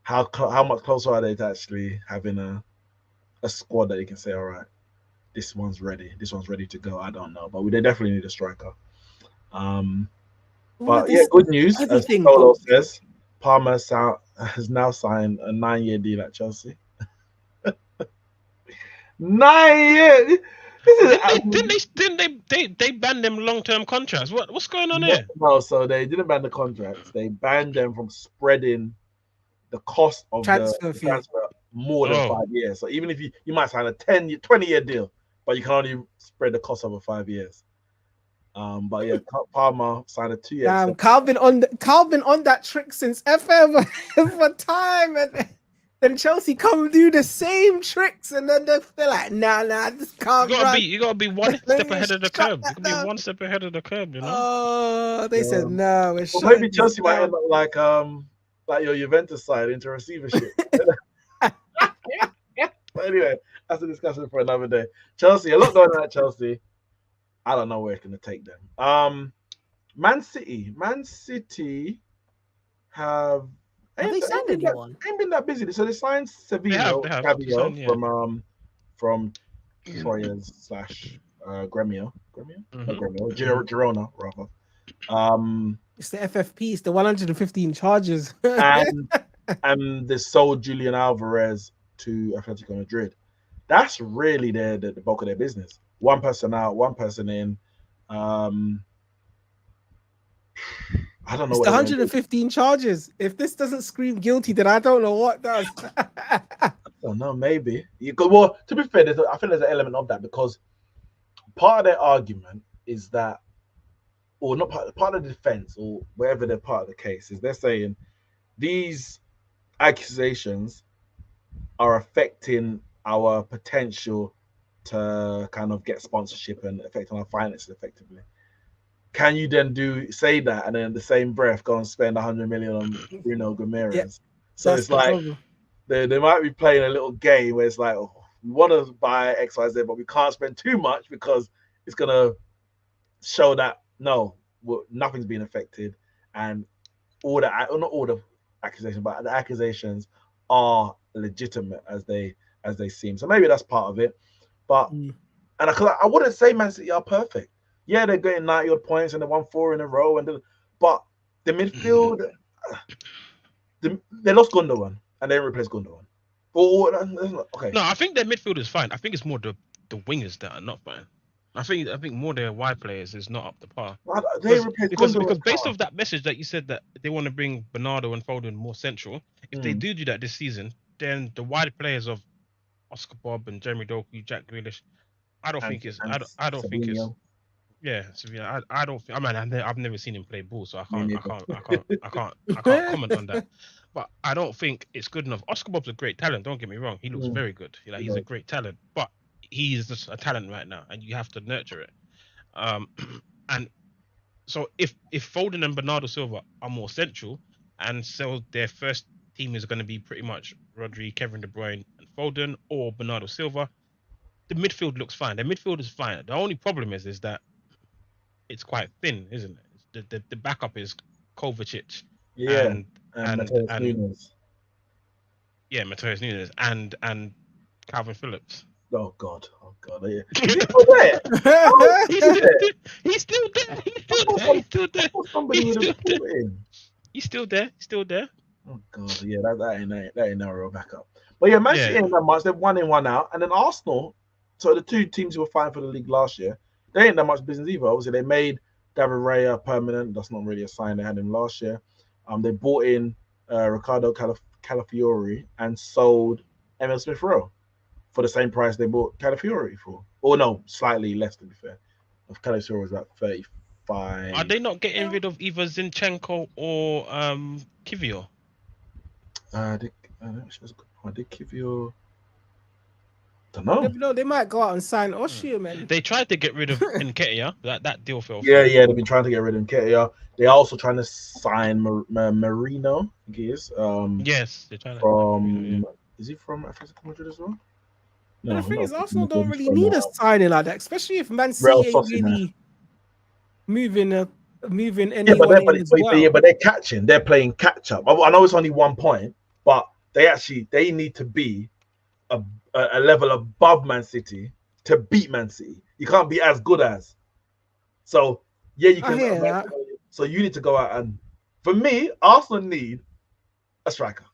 A: how much closer are they to actually having a squad that you can say, all right, this one's ready to go. I don't know, but they definitely need a striker. But yeah, good news. As Solo says, Palmer has now signed a 9-year deal at Chelsea. 9 years.
B: Didn't they ban them long-term contracts? What's going on here?
A: No, so they didn't ban the contracts. They banned them from spreading the cost of
C: Transfer
A: the
C: fee.
A: transfer more than 5 years. So even if you might sign a 20-year deal, but you can only spread the cost over 5 years. But yeah, Palmer signed a 2-year.
C: Damn, Calvin on that trick since FM for time, and then Chelsea come do the same tricks, and then they're like, nah, this can't run.
B: You gotta be one step ahead of the curb. You can be one step ahead of the curb, you know.
C: Oh, they said no. We're
A: well, maybe Chelsea might end up like your Juventus side into receivership. But anyway, that's a discussion for another day. Chelsea, a lot going on at Chelsea. I don't know where it's going to take them. Man City have
C: they signed anyone?
A: Ain't been that busy. So they signed Sevilla from Troyes / Gremio, Girona rather.
C: It's the FFP. It's the 115 charges.
A: and they sold Julian Alvarez to Atletico Madrid. That's really the bulk of their business. One person out, one person in. I don't know.
C: It's the 115 charges. If this doesn't scream guilty, then I don't know what does.
A: I don't know. Maybe well, to be fair, I think there's an element of that because part of their argument is that, or not part of the defense, or wherever they're part of the case, is they're saying these accusations are affecting our potential to kind of get sponsorship and affecting our finances effectively. Can you then say that and then in the same breath go and spend 100 million on Bruno Guimaraes? Yeah, so it's like they might be playing a little game where it's like, oh, we want to buy XYZ, but we can't spend too much because it's gonna show that nothing's been affected, and not all the accusations, but the accusations are legitimate as they seem. So maybe that's part of it. But and I wouldn't say Man City are perfect. Yeah, they're getting 90 odd points and they won 4 in a row, but the midfield they lost Gundogan and they replaced Gundogan. Okay.
B: No, I think their midfield is fine. I think it's more the wingers that are not fine. I think more their wide players is not up to par. Because based off that message that you said that they want to bring Bernardo and Foden more central, if they do that this season, then the wide players of Oscar Bob and Jeremy Doku, Jack Grealish, I don't think it's. Yeah, Sevilla. I don't. I mean, I've never seen him play ball, so I can't comment on that. But I don't think it's good enough. Oscar Bob's a great talent. Don't get me wrong. He looks very good. He's a great talent, but he's just a talent right now, and you have to nurture it. And so if Foden and Bernardo Silva are more central, and so their first team is going to be pretty much Rodri, Kevin De Bruyne, and Foden, or Bernardo Silva, the midfield looks fine. The midfield is fine. The only problem is that it's quite thin, isn't it? The backup is Kovacic.
A: Yeah, and Nunes.
B: Yeah, Matheus Nunes and Calvin Phillips.
A: Oh God! Yeah. Is he still there?
B: He's still there. He's still there.
A: Oh God! Yeah, that ain't no real backup. But yeah, Man City ain't that much. They're 1 in, 1 out, and then Arsenal. So the two teams who were fighting for the league last year, they ain't that much business either. Obviously, they made David Raya permanent. That's not really a sign. They had him last year. They bought in Ricardo Calafiori and sold Emil Smith Rowe for the same price they bought Calafiori for. Or no, slightly less to be fair. Calafiori was about 35.
B: Are they not getting rid of either Zinchenko or Kivior?
A: Did Kivior? Don't know.
C: No, they might go out and sign Austria, man.
B: They tried to get rid of Nketiah. That deal fell.
A: Yeah, they've been trying to get rid of Nketiah. They're also trying to sign Marino, I think he is.
B: Yes, they're trying
A: to. Is he from Atletico Madrid as well?
C: No, the thing is, Arsenal don't really need a signing like that, especially if Man City ain't really moving anyone in as well.
A: But they're catching. They're playing catch up. I know it's only 1 point, but they need to be a level above Man City to beat Man City. You can't be as good as. So yeah, you can. So you need to go out and, for me, Arsenal need a striker.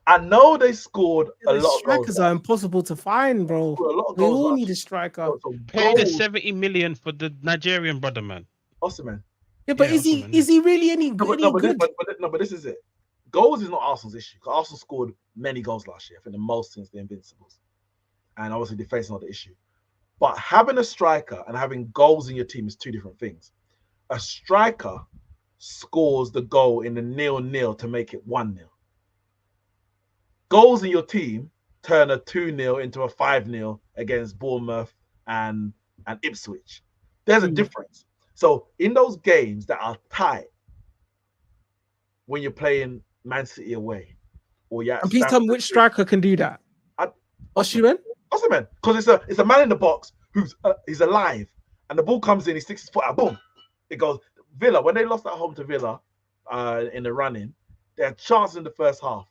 A: I know they scored a lot of goals.
C: Strikers are impossible to find, bro. We all need a striker.
B: Pay the 70 million for the Nigerian brother, man.
A: Osimhen.
C: Yeah, but is he really any good?
A: No, but this is it. goals is not Arsenal's issue. Because Arsenal scored many goals last year. I think the most since the Invincibles. And obviously defense is not the issue. But having a striker and having goals in your team is two different things. A striker scores the goal in the 0-0 to make it 1-0. Goals in your team turn a 2-0 into a 5-0 against Bournemouth and Ipswich. There's a difference. So in those games that are tight, when you're playing Man City away, or
C: and please tell me which striker can do that. Osimhen?
A: Osimhen, because it's a man in the box who's he's alive, and the ball comes in, he sticks his foot out, boom, it goes. Villa, when they lost at home to Villa in the run-in, they had chances in the first half,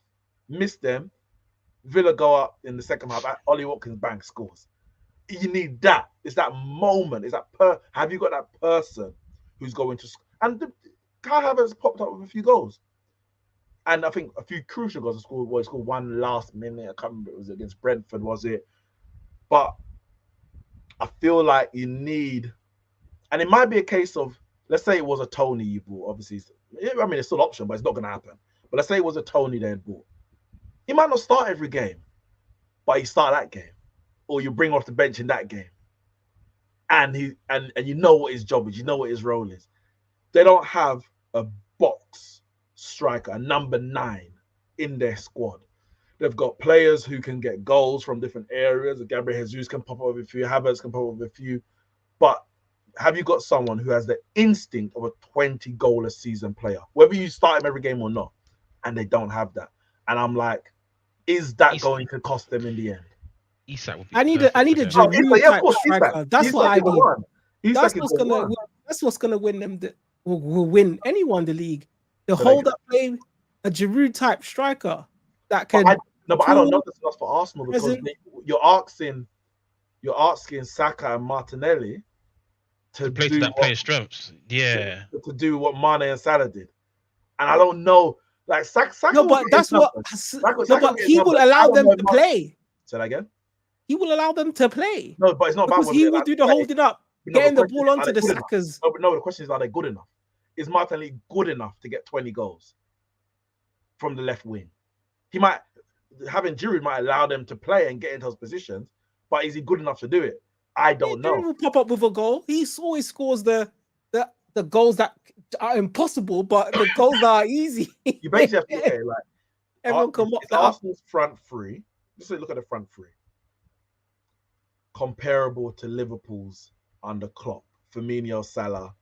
A: missed them. Villa go up in the second half. Ollie Watkins bang scores. You need that. It's that moment. It's that have you got that person who's going to and Kai Havertz popped up with a few goals. And I think a few crucial goals. He scored one last minute. I can't remember, it was against Brentford, was it? But I feel like you need, and it might be a case of, let's say it was a Tony you bought. Obviously, I mean, it's still an option, but it's not going to happen. But let's say it was a Tony they had bought. He might not start every game, but he start that game, or you bring off the bench in that game, and you know what his job is, you know what his role is. They don't have a box striker, a number 9 in their squad. They've got players who can get goals from different areas. Gabriel Jesus can pop up with a few, Havertz can pop up with a few, but have you got someone who has the instinct of a 20-goal a season player, whether you start him every game or not? And they don't have that. And I'm like, is that going to cost them in the end?
B: Isak would be
C: I need a Giroud type striker. That's what I need. That's what's gonna win them. Will win anyone the league. The hold up play, a Giroud type striker that can.
A: But I don't know this enough for Arsenal, because you're asking Saka and Martinelli to
B: play to that player's strengths. Yeah.
A: To do what Mane and Salah did. And I don't know. Like Saka,
C: no, but that's what. But he will allow them to play.
A: Say that again.
C: He will allow them to play.
A: No, but it's not
C: because he will do the holding up, getting the ball onto the Sakas.
A: No, the question is, are they good enough? Is Martinelli good enough to get 20 goals from the left wing? Having Giroud might allow them to play and get into those positions, but is he good enough to do it? I don't know.
C: He will pop up with a goal. He always scores the goals that are impossible, but the goals that are easy.
A: You basically have to look at it like
C: everyone can mock that.
A: Arsenal's front three. Just look at the front three. Comparable to Liverpool's under Klopp, Firmino, Salah,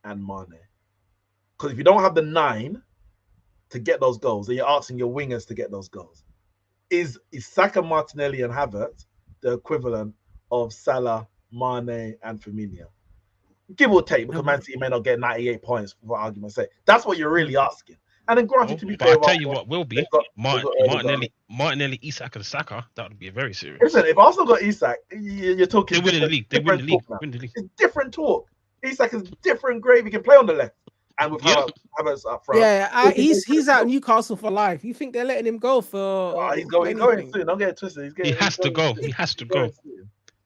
A: and Mane. Because if you don't have the 9 to get those goals, then you're asking your wingers to get those goals. Is Saka, Martinelli, and Havertz the equivalent of Salah, Mane, and Firmino? Give or take, because Man City may not get 98 points, for argument's sake. That's what you're really asking. And then granted, to be fair,
B: I'll tell you what will be Martinelli, Isak, and Saka. That would be very serious.
A: Listen, if Arsenal got Isak, you're talking.
B: They win the league. They win the league.
A: It's different talk. Isak is different grade. He can play on the left, and with Havertz up front.
C: Yeah, he's out Newcastle for life. You think they're letting him go for?
A: He's going soon. Don't get it twisted.
B: He has to go. He has to go.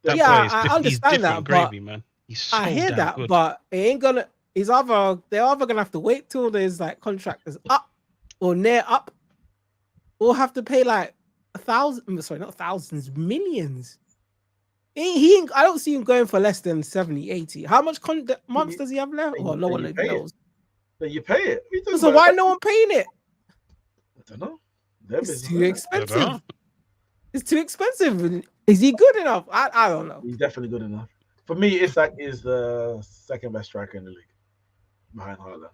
C: Yeah, I understand that,
B: gravy, man. So
C: I hear that,
B: good.
C: but it ain't gonna. They're either gonna have to wait till there's like contractors up or near up, or have to pay like 1,000. Sorry, not thousands, millions. I don't see him going for less than 70, 80. How much months does he have left? Oh, no one knows.
A: Then you pay it.
C: So why no one paying it?
A: I don't know.
C: It's too expensive. It's too expensive. Is he good enough? I don't know.
A: He's definitely good enough. For me, Isak is the second best striker in the league, behind Haaland.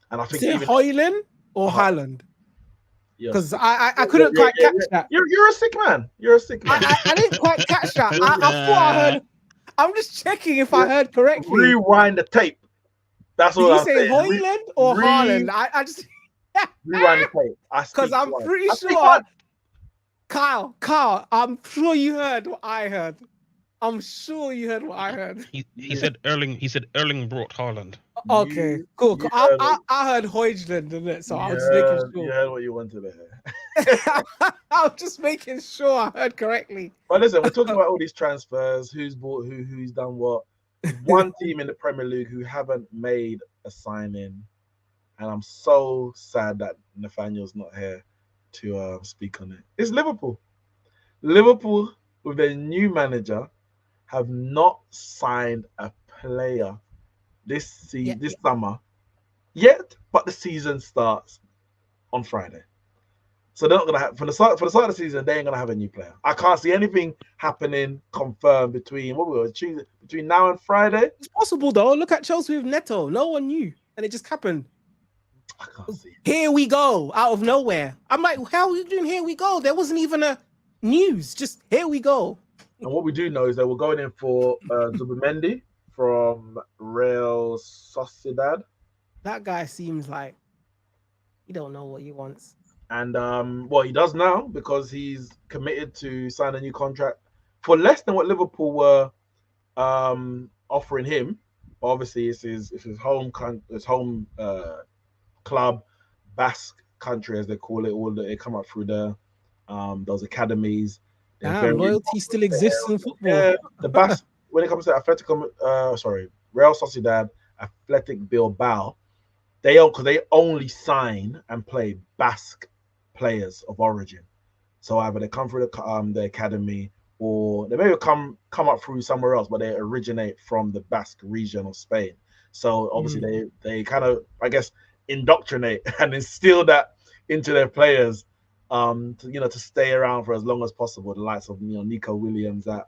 A: And I think
C: is it Højlund or Haaland? Because I couldn't quite catch that.
A: You're a sick man. You're a sick man.
C: I didn't quite catch that. I thought I heard. I'm just checking if I heard correctly.
A: Rewind the tape. That's all I'm saying.
C: Did you say Højlund or Haaland? I just
A: rewind the tape.
C: Because I'm pretty sure. Kyle, I'm sure you heard what I heard. I'm sure you heard what I heard.
B: He said Erling brought Haaland.
C: Okay, cool. I heard Højlund in it, so I was just making sure.
A: You heard what you wanted to hear.
C: I was just making sure I heard correctly.
A: But listen, we're talking about all these transfers, who's bought who's done what. One team in the Premier League who haven't made a signing and I'm so sad that Nathaniel's not here to speak on it. It's Liverpool. Liverpool, with their new manager, have not signed a player
C: Yeah,
A: this summer yet, but the season starts on Friday. So they're not gonna have for the start of the season. They ain't gonna have a new player. I can't see anything happening confirmed between what we were choosing between now and Friday.
C: it's possible though. Look at Chelsea with Neto. No one knew, and it just happened.
A: I can't see.
C: Here we go, out of nowhere. I'm like, how are you doing? Here we go. There wasn't even a news. Just here we go.
A: And what we do know is that we're going in for Zubimendi from Real Sociedad,
C: That guy seems like he don't know what he wants.
A: and well, he does now because he's committed to sign a new contract for less than what Liverpool were offering him. Obviously, it's his home club, Basque country as they call it. They come up through those academies. They're
C: Damn,
A: very
C: loyalty still exists in football.
A: Yeah, the Basque when it comes to Real Sociedad, Athletic Bilbao, they only sign and play Basque players of origin. So either they come through the academy or they may come up through somewhere else, but they originate from the Basque region of Spain. So obviously they kind of, I guess, indoctrinate and instill that into their players, to stay around for as long as possible. The likes of Nico Williams at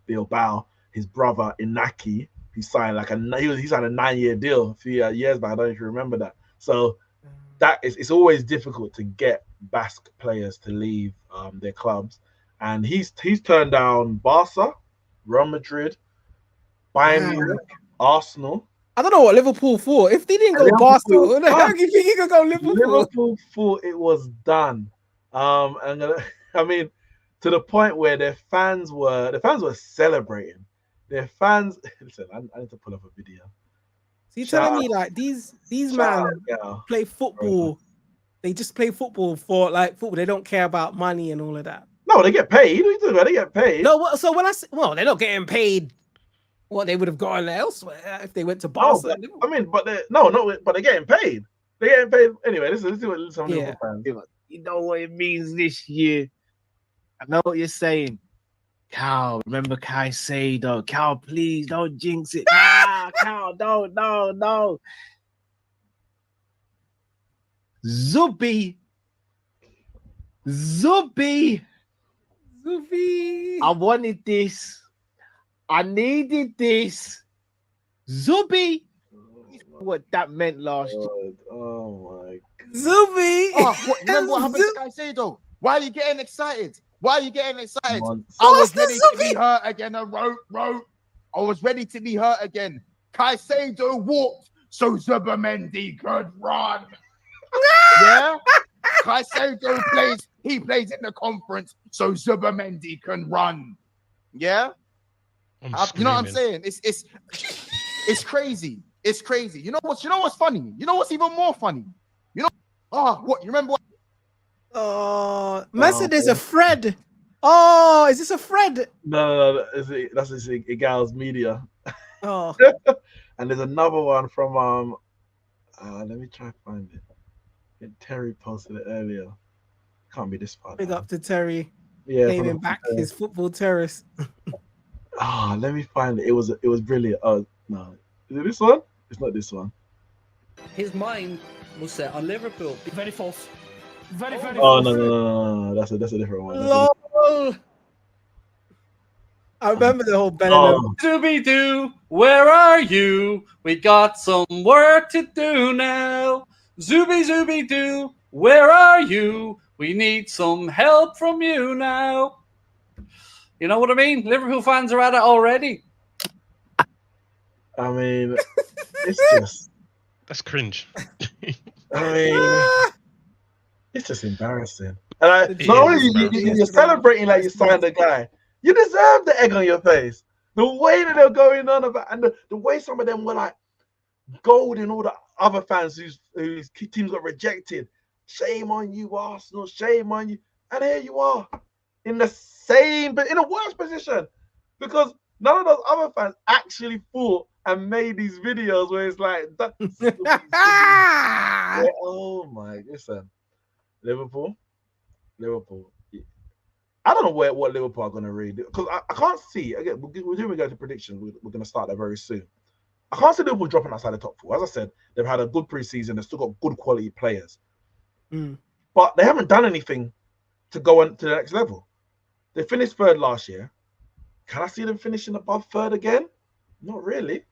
A: Bilbao, his brother Inaki, he signed he signed a 9-year deal a few years back. I don't know if you remember that. So it's always difficult to get Basque players to leave their clubs, and he's turned down Barca, Real Madrid, Bayern Munich, Arsenal.
C: I don't know what Liverpool for. If they didn't go Barca, what the hell do you think he could go Liverpool?
A: Liverpool thought it was done. And I mean, to the point where the fans were celebrating. Their fans, listen, I need to pull up a video.
C: So you're telling me like these men play football? They just play football for football. They don't care about money and all of that.
A: No, they get paid. What are you talking about? They get paid.
C: No, so when I say, they're not getting paid what they would have gone elsewhere if they went to Barca.
A: No, but they're getting paid. They're getting paid anyway. This is what some Liverpool fans.
D: You know what it means this year. I know what you're saying. Cal, remember Caicedo. Cal, please don't jinx it. Nah, Cal, no. Zubi. I wanted this. I needed this. Zubi. What that meant last year.
A: Oh my God.
C: Zubi.
D: Remember what happened to Caicedo? Why are you getting excited? I
A: Months.
D: was ready to be hurt again. I was ready to be hurt again. Caicedo walked so Zubimendi could run. Yeah? Caicedo plays in the conference so Zubimendi can run. Yeah? You know what I'm saying? It's crazy. It's crazy. You know what's funny? You know what's even more funny? You remember what?
C: Oh, there's a Fred. Oh, is this a Fred?
A: No. That's Igal's media.
C: Oh.
A: And there's another one from let me try to find it. Terry posted it earlier. Can't be this far.
C: Big up to Terry.
A: Yeah,
C: naming back his football terrace.
A: Let me find it. It was brilliant. Oh no, is it this one? It's not this one.
E: His mind was set on Liverpool.
F: Very false. Very
A: Oh
F: false.
A: no. That's a different one.
C: Lol. I remember the whole Bellingham.
A: Oh.
F: Zooby-Doo, where are you? We got some work to do now. Zooby-Doo, where are you? We need some help from you now. You know what I mean? Liverpool fans are at it already.
A: I mean, it's just.
B: That's cringe.
A: I mean, it's just embarrassing. And not only you're celebrating like you signed the guy, you deserve the egg on your face. The way that they're going on about, and the way some of them were like goading all the other fans whose teams got rejected. Shame on you, Arsenal. Shame on you. And here you are in the same, but in a worse position, because none of those other fans actually thought and made these videos where it's like, oh my, listen, Liverpool. I don't know what Liverpool are going to read because I can't see. Again, we're going to go to predictions. We're going to start that very soon. I can't see Liverpool dropping outside the top four. As I said, they've had a good preseason. They've still got good quality players, but they haven't done anything to go on to the next level. They finished third last year. Can I see them finishing above third again? Not really.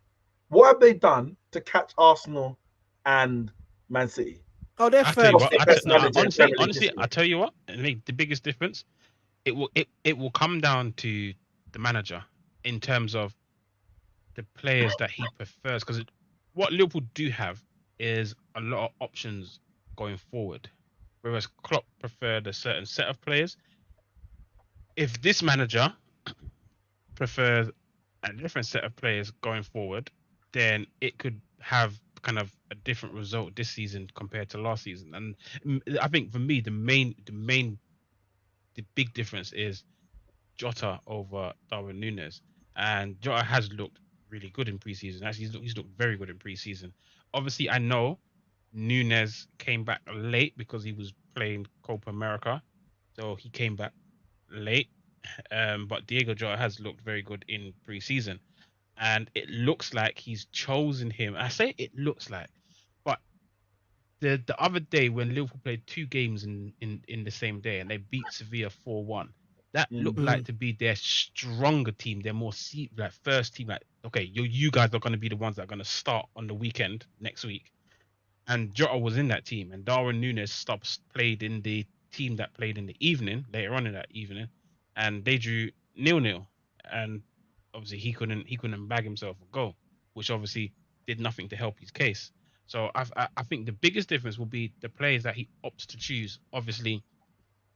A: What have they done to catch Arsenal and Man City?
C: Oh, they're
B: I tell you
C: third.
B: what, honestly, I tell you what, I mean, the biggest difference, it will come down to the manager in terms of the players that he prefers. Because what Liverpool do have is a lot of options going forward, whereas Klopp preferred a certain set of players. If this manager prefers a different set of players going forward, then it could have kind of a different result this season compared to last season. And I think for me, the big difference is Jota over Darwin Núñez. And Jota has looked really good in preseason. Actually, he's looked very good in preseason. Obviously, I know Núñez came back late because he was playing Copa America, so he came back late. But Diego Jota has looked very good in preseason, and it looks like he's chosen him. I say it looks like, but the other day when Liverpool played two games in the same day and they beat Sevilla 4-1, that looked like to be their stronger team, their more like first team. Like, okay, you guys are going to be the ones that are going to start on the weekend next week. And Jota was in that team, and Darwin Núñez played in the team that played in the evening, later on in that evening, and they drew 0-0. And obviously he couldn't bag himself a goal, which obviously did nothing to help his case. So I think the biggest difference will be the players that he opts to choose. Obviously,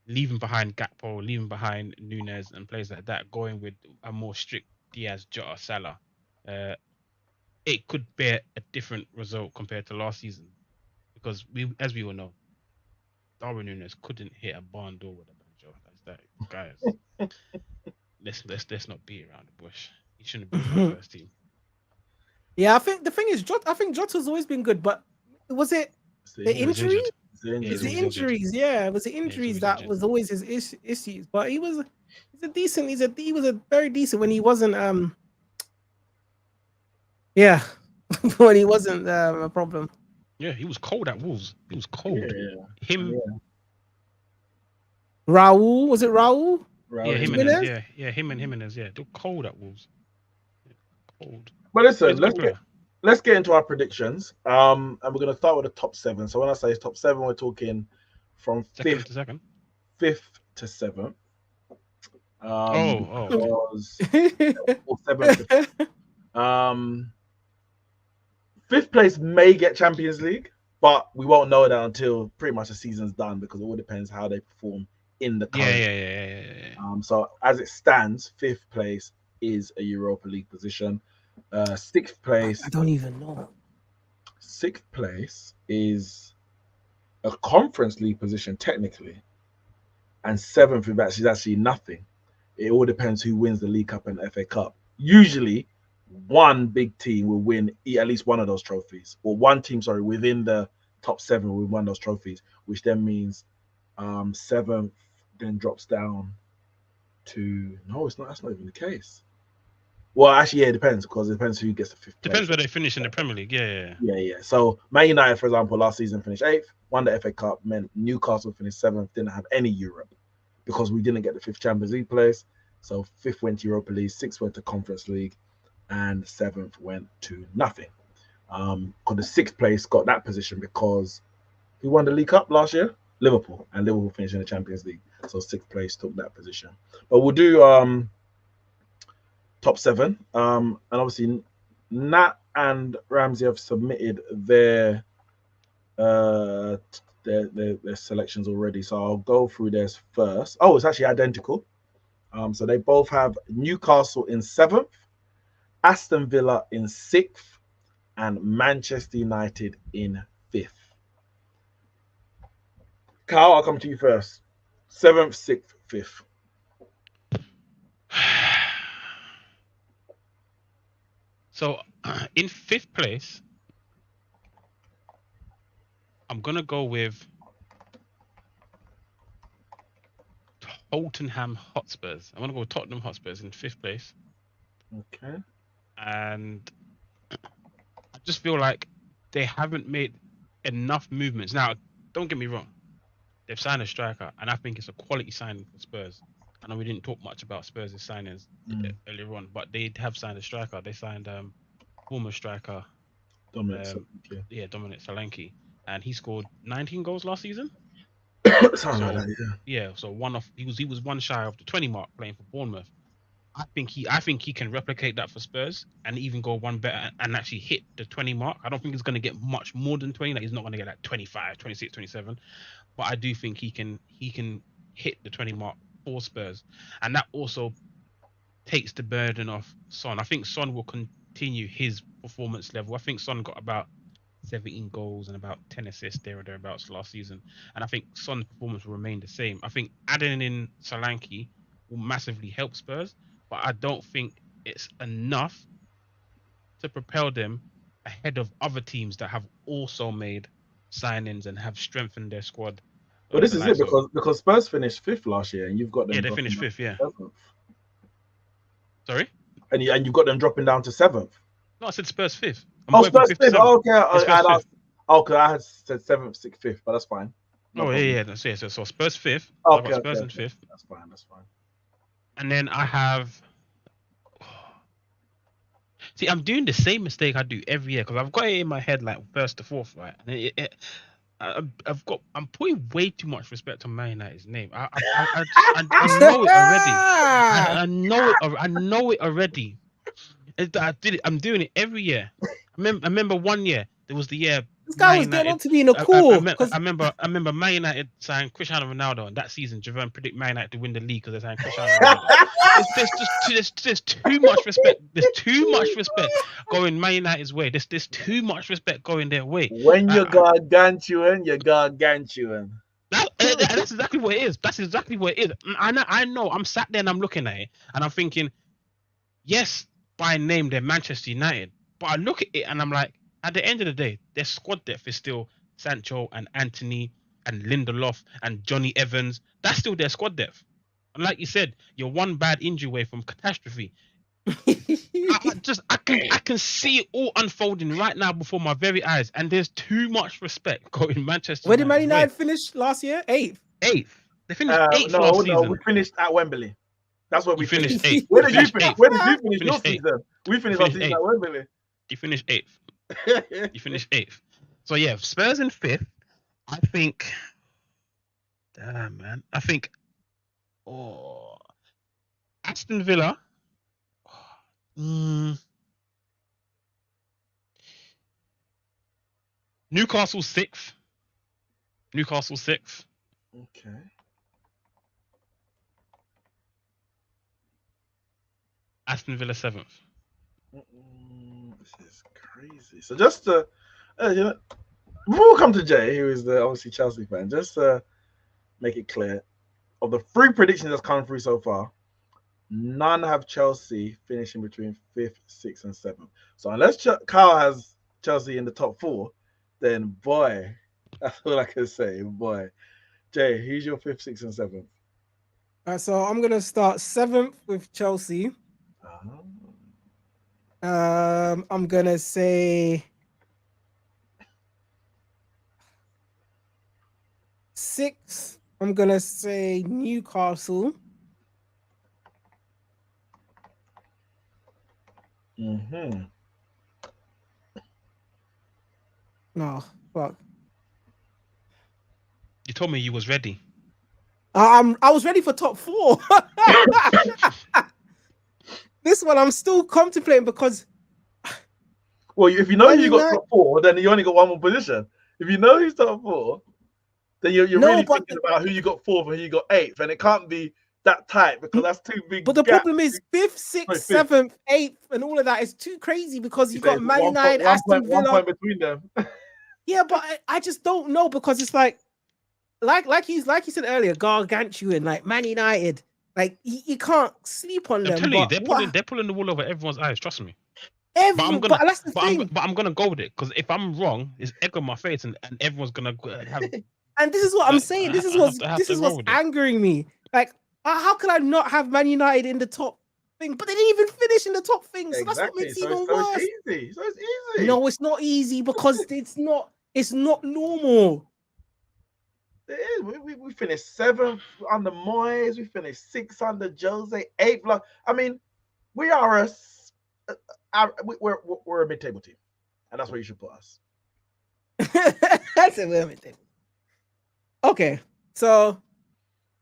B: leaving behind Gakpo, leaving behind Núñez, and players like that, going with a more strict Diaz, Jota, Salah. It could bear a different result compared to last season, because as we all know, Darwin Núñez couldn't hit a barn door with a banjo. That's that, guys. let's not beat around the bush. He shouldn't be in the first team.
C: Yeah, I think the thing is, I think Jota's always been good, but was it the injury? It's the injuries, yeah. It was the injuries that was always his issues. But he was a very decent when he wasn't when he wasn't a problem.
B: Yeah, he was cold at Wolves. He was cold.
C: Raul, was it Raul?
B: Yeah, Jimenez. Yeah, him and Jimenez. Yeah, they're cold at Wolves. Cold.
A: But listen, let's get into our predictions. And we're going to start with the top seven. So when I say top seven, we're talking from fifth to seventh. Fifth place may get Champions League, but we won't know that until pretty much the season's done, because it all depends how they perform in the current.
B: Yeah.
A: So as it stands, fifth place is a Europa League position. Sixth place,
C: I don't even know.
A: Sixth place is a Conference League position technically, and seventh is actually nothing. It all depends who wins the League Cup and the FA Cup. Usually, one big team will win at least one of those trophies, or one team, within the top seven will win those trophies, which then means seventh then drops down to That's not even the case. Well, actually, yeah, it depends, because it depends who gets the fifth.
B: Depends where they finish in the Premier League.
A: Yeah. So Man United, for example, last season finished 8th, won the FA Cup. Meant Newcastle finished 7th, didn't have any Europe because we didn't get the 5th Champions League place. So 5th went to Europa League, 6th went to Conference League, and 7th went to nothing. Because the 6th place got that position because who won the League Cup last year? Liverpool, and Liverpool finished in the Champions League. So 6th place took that position. But we'll do top 7. And obviously Nat and Ramsey have submitted their selections already. So I'll go through theirs first. Oh, it's actually identical. So they both have Newcastle in 7th, Aston Villa in 6th, and Manchester United in 5th. Carl, I'll come to you first. 7th, 6th, 5th.
B: So in 5th place, I'm gonna go with Tottenham Hotspurs. I'm gonna go with Tottenham Hotspurs in 5th place,
A: Okay.
B: and I just feel like they haven't made enough movements. Now, don't get me wrong, they've signed a striker, and I think it's a quality signing for Spurs. I know we didn't talk much about Spurs' signings earlier on, but they have signed a striker. They signed former striker,
A: Dominic.
B: Dominic Solanke, and he scored 19 goals last season.
A: Something like that, yeah.
B: So he was one shy of the 20 mark playing for Bournemouth. I think he can replicate that for Spurs and even go one better and actually hit the 20 mark. I don't think he's going to get much more than 20. Like he's not going to get like 25, 26, 27. But I do think he can hit the 20 mark for Spurs. And that also takes the burden off Son. I think Son will continue his performance level. I think Son got about 17 goals and about 10 assists there or thereabouts last season. And I think Son's performance will remain the same. I think adding in Solanke will massively help Spurs, but I don't think it's enough to propel them ahead of other teams that have also made signings and have strengthened their squad.
A: But this is it because Spurs finished 5th last year, and you've got them.
B: Yeah, they finished 5th. Yeah.
A: 7th.
B: Sorry.
A: And you've got them dropping down to 7th.
B: No, I said Spurs 5th.
A: Spurs 5th. Oh, okay. I had said 7th, 6th, 5th, but that's fine.
B: Yeah. So Spurs 5th.
A: Okay,
B: Spurs in 5th.
A: That's fine.
B: And then I have. See, I'm doing the same mistake I do every year because I've got it in my head like 1st to 4th, right? And I'm putting way too much respect on Man United's name. I know it already. I know it already. I did it. I'm doing it every year. I remember one year. There was the year.
C: This guy was getting on to being a cool.
B: I remember Man United signed Cristiano Ronaldo, and that season Javon predicted Man United to win the league because they signed Cristiano Ronaldo. There's too much respect. There's too much respect going Man United's way. There's too much respect going their way.
A: When you gargantuan, you gargantuan.
B: That's exactly what it is. That's exactly what it is. I know. I'm sat there and I'm looking at it, and I'm thinking, yes, by name they're Manchester United, but I look at it and I'm like, at the end of the day, their squad depth is still Sancho and Anthony and Lindelof and Johnny Evans. That's still their squad depth. And like you said, you're one bad injury away from catastrophe. I can see it all unfolding right now before my very eyes, and there's too much respect going Manchester.
C: Where did Man United finish last year? 8th.
B: They finished 8th last season.
A: No, we finished at Wembley. That's where we
B: finished 8th.
A: Where did you finish? Where did you finish your season? We finished our season at Wembley.
B: You finished 8th. You finished 8th. So yeah, Spurs in 5th. I think. Damn, man. I think. Aston Villa. Newcastle 6th.
A: Okay.
B: Aston Villa 7th.
A: This is crazy. So just to, we'll come to Jay, who is the obviously Chelsea fan. Just to make it clear, of the 3 predictions that's come through so far, none have Chelsea finishing between 5th, 6th, and 7th. So unless Kyle has Chelsea in the top 4, then boy, that's all I can say. Boy, Jay, who's your 5th, 6th, and 7th?
C: All right, so I'm gonna start 7th with Chelsea. I'm gonna say 6th. I'm gonna say Newcastle. No, fuck.
B: You told me you was ready.
C: I was ready for top 4. This one I'm still contemplating because.
A: Well, if you know you got top 4, then you only got one more position. If you know who's top 4, then you're really thinking about who you got 4th and who you got 8th, and it can't be that tight because that's too big.
C: But the problem is 5th, 6th, 7th, 8th, and all of that is too crazy because you got Man United, Aston Villa. 1 point between them. Yeah, but I just don't know because it's like you said earlier, gargantuan, like Man United, like you can't sleep on them.
B: I'm telling you, they're pulling the wool over everyone's eyes. Trust me.
C: But that's the thing.
B: I'm gonna go with it because if I'm wrong, it's egg on my face, and everyone's gonna have.
C: And this is what I'm saying. This is what's
B: roll with it.
C: angering me. Like, how could I not have Man United in the top thing? But they didn't even finish in the top thing. So that's what makes it even worse.
A: Easy. So it's easy.
C: No, it's not easy because it's not normal.
A: It is. We finished 7th under Moyes. We finished 6th under Jose. 8th. I mean, we are we're a mid-table team, and that's where you should put us.
C: That's a we're mid-table. Okay, so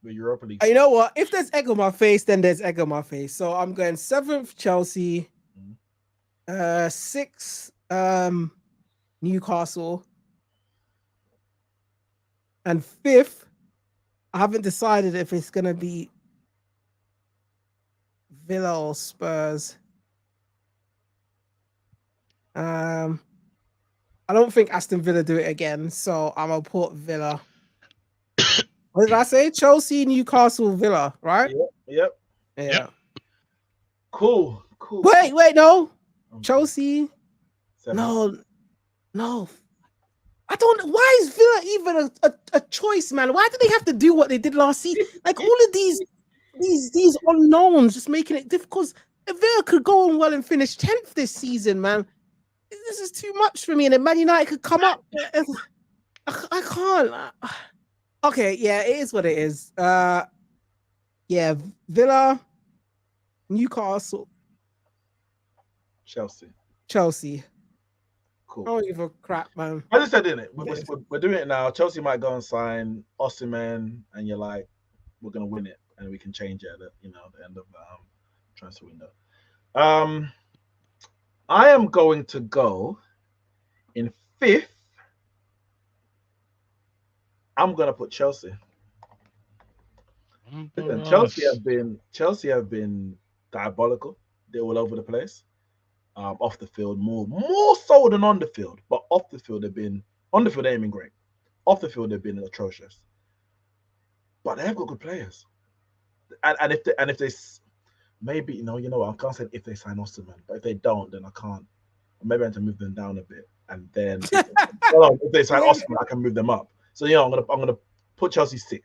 A: the Europa League.
C: You know what? If there's egg on my face, then there's egg on my face. So I'm going 7th Chelsea, 6th Newcastle, and 5th. I haven't decided if it's gonna be Villa or Spurs. I don't think Aston Villa do it again, so I'm gonna put Villa. What did I say? Chelsea, Newcastle, Villa, right?
A: Yep.
C: Yeah.
A: Cool.
C: Wait, no. Chelsea.
A: 7th.
C: No. I don't. Why is Villa even a choice, man? Why do they have to do what they did last season? Like all of these unknowns, just making it difficult. If Villa could go on well and finish 10th this season, man, this is too much for me. And then Man United could come up. I can't. Okay, yeah, it is what it is. Yeah, Villa, Newcastle,
A: Chelsea. Cool.
C: I don't give a crap, man.
A: I just said, didn't it? We're doing it now. Chelsea might go and sign Osimhen, and you're like, we're gonna win it, and we can change it at the end of the transfer window. I am going to go in 5th. I'm gonna put Chelsea. Listen, Chelsea have been diabolical. They're all over the place. Off the field, more so than on the field. But off the field, they've been great. Off the field, they've been atrocious. But they've got good players. And if they maybe you know what, I can't say if they sign Osterman, but if they don't, then I can't. Maybe I have to move them down a bit, and then if they sign Osterman, I can move them up. So I'm gonna put Chelsea 6th.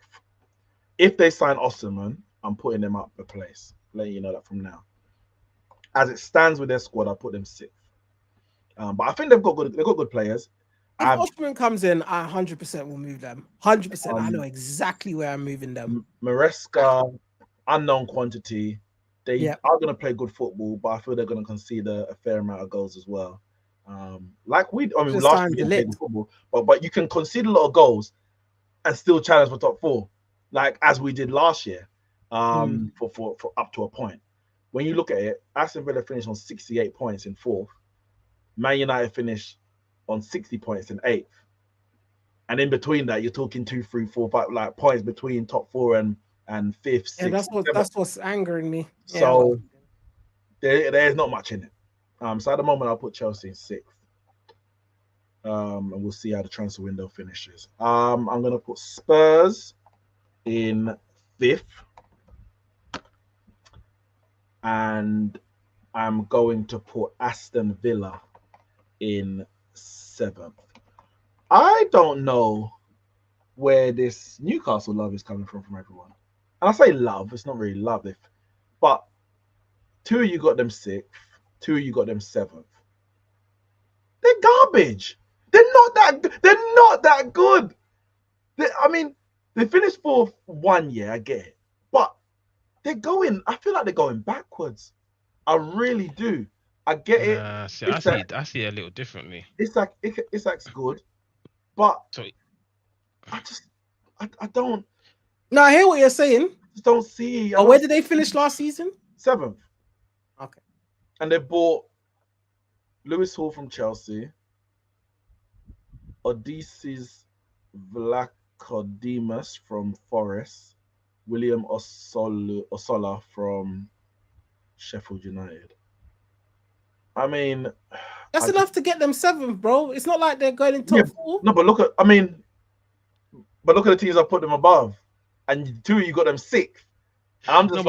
A: If they sign Osterman, I'm putting them up a place. Letting you know that from now. As it stands with their squad, I'll put them 6th. But I think they've got good players.
C: If Osterman comes in, I 100% will move them. 100%. I know exactly where I'm moving them.
A: Maresca, unknown quantity. They are going to play good football, but I feel they're going to concede a fair amount of goals as well. Last year we played good football, but you can concede a lot of goals and still challenge for top 4, like as we did last year. For up to a point. When you look at it, Aston Villa finished on 68 points in 4th. Man United finished on 60 points in 8th. And in between that, you're talking 2, 3, 4, 5 like points between top 4 and 5th, 6th.
C: Yeah, that's what's angering me.
A: So there's not much in it. So at the moment, I'll put Chelsea in 6th. And we'll see how the transfer window finishes. I'm gonna put Spurs in 5th. And I'm going to put Aston Villa in 7th. I don't know where this Newcastle love is coming from everyone. And I say love, it's not really love. But 2 of you got them 6th, 2 of you got them 7th. They're garbage. They're not that good. They finished 4th 1 year, I get it. But I feel like they're going backwards. I really do. I get it.
B: I see it a little differently.
A: It's good, but I don't.
C: No, I hear what you're saying.
A: I just don't see.
C: Where did they finish last season?
A: 7th.
C: Okay.
A: And they bought Lewis Hall from Chelsea, Odysseus Vlachodimos from Forest, William Osola from Sheffield United.
C: That's enough to get them 7th, bro. It's not like they're going in top 4.
A: No, but look at the teams I put them above, and 2 you got them 6th. And I'm just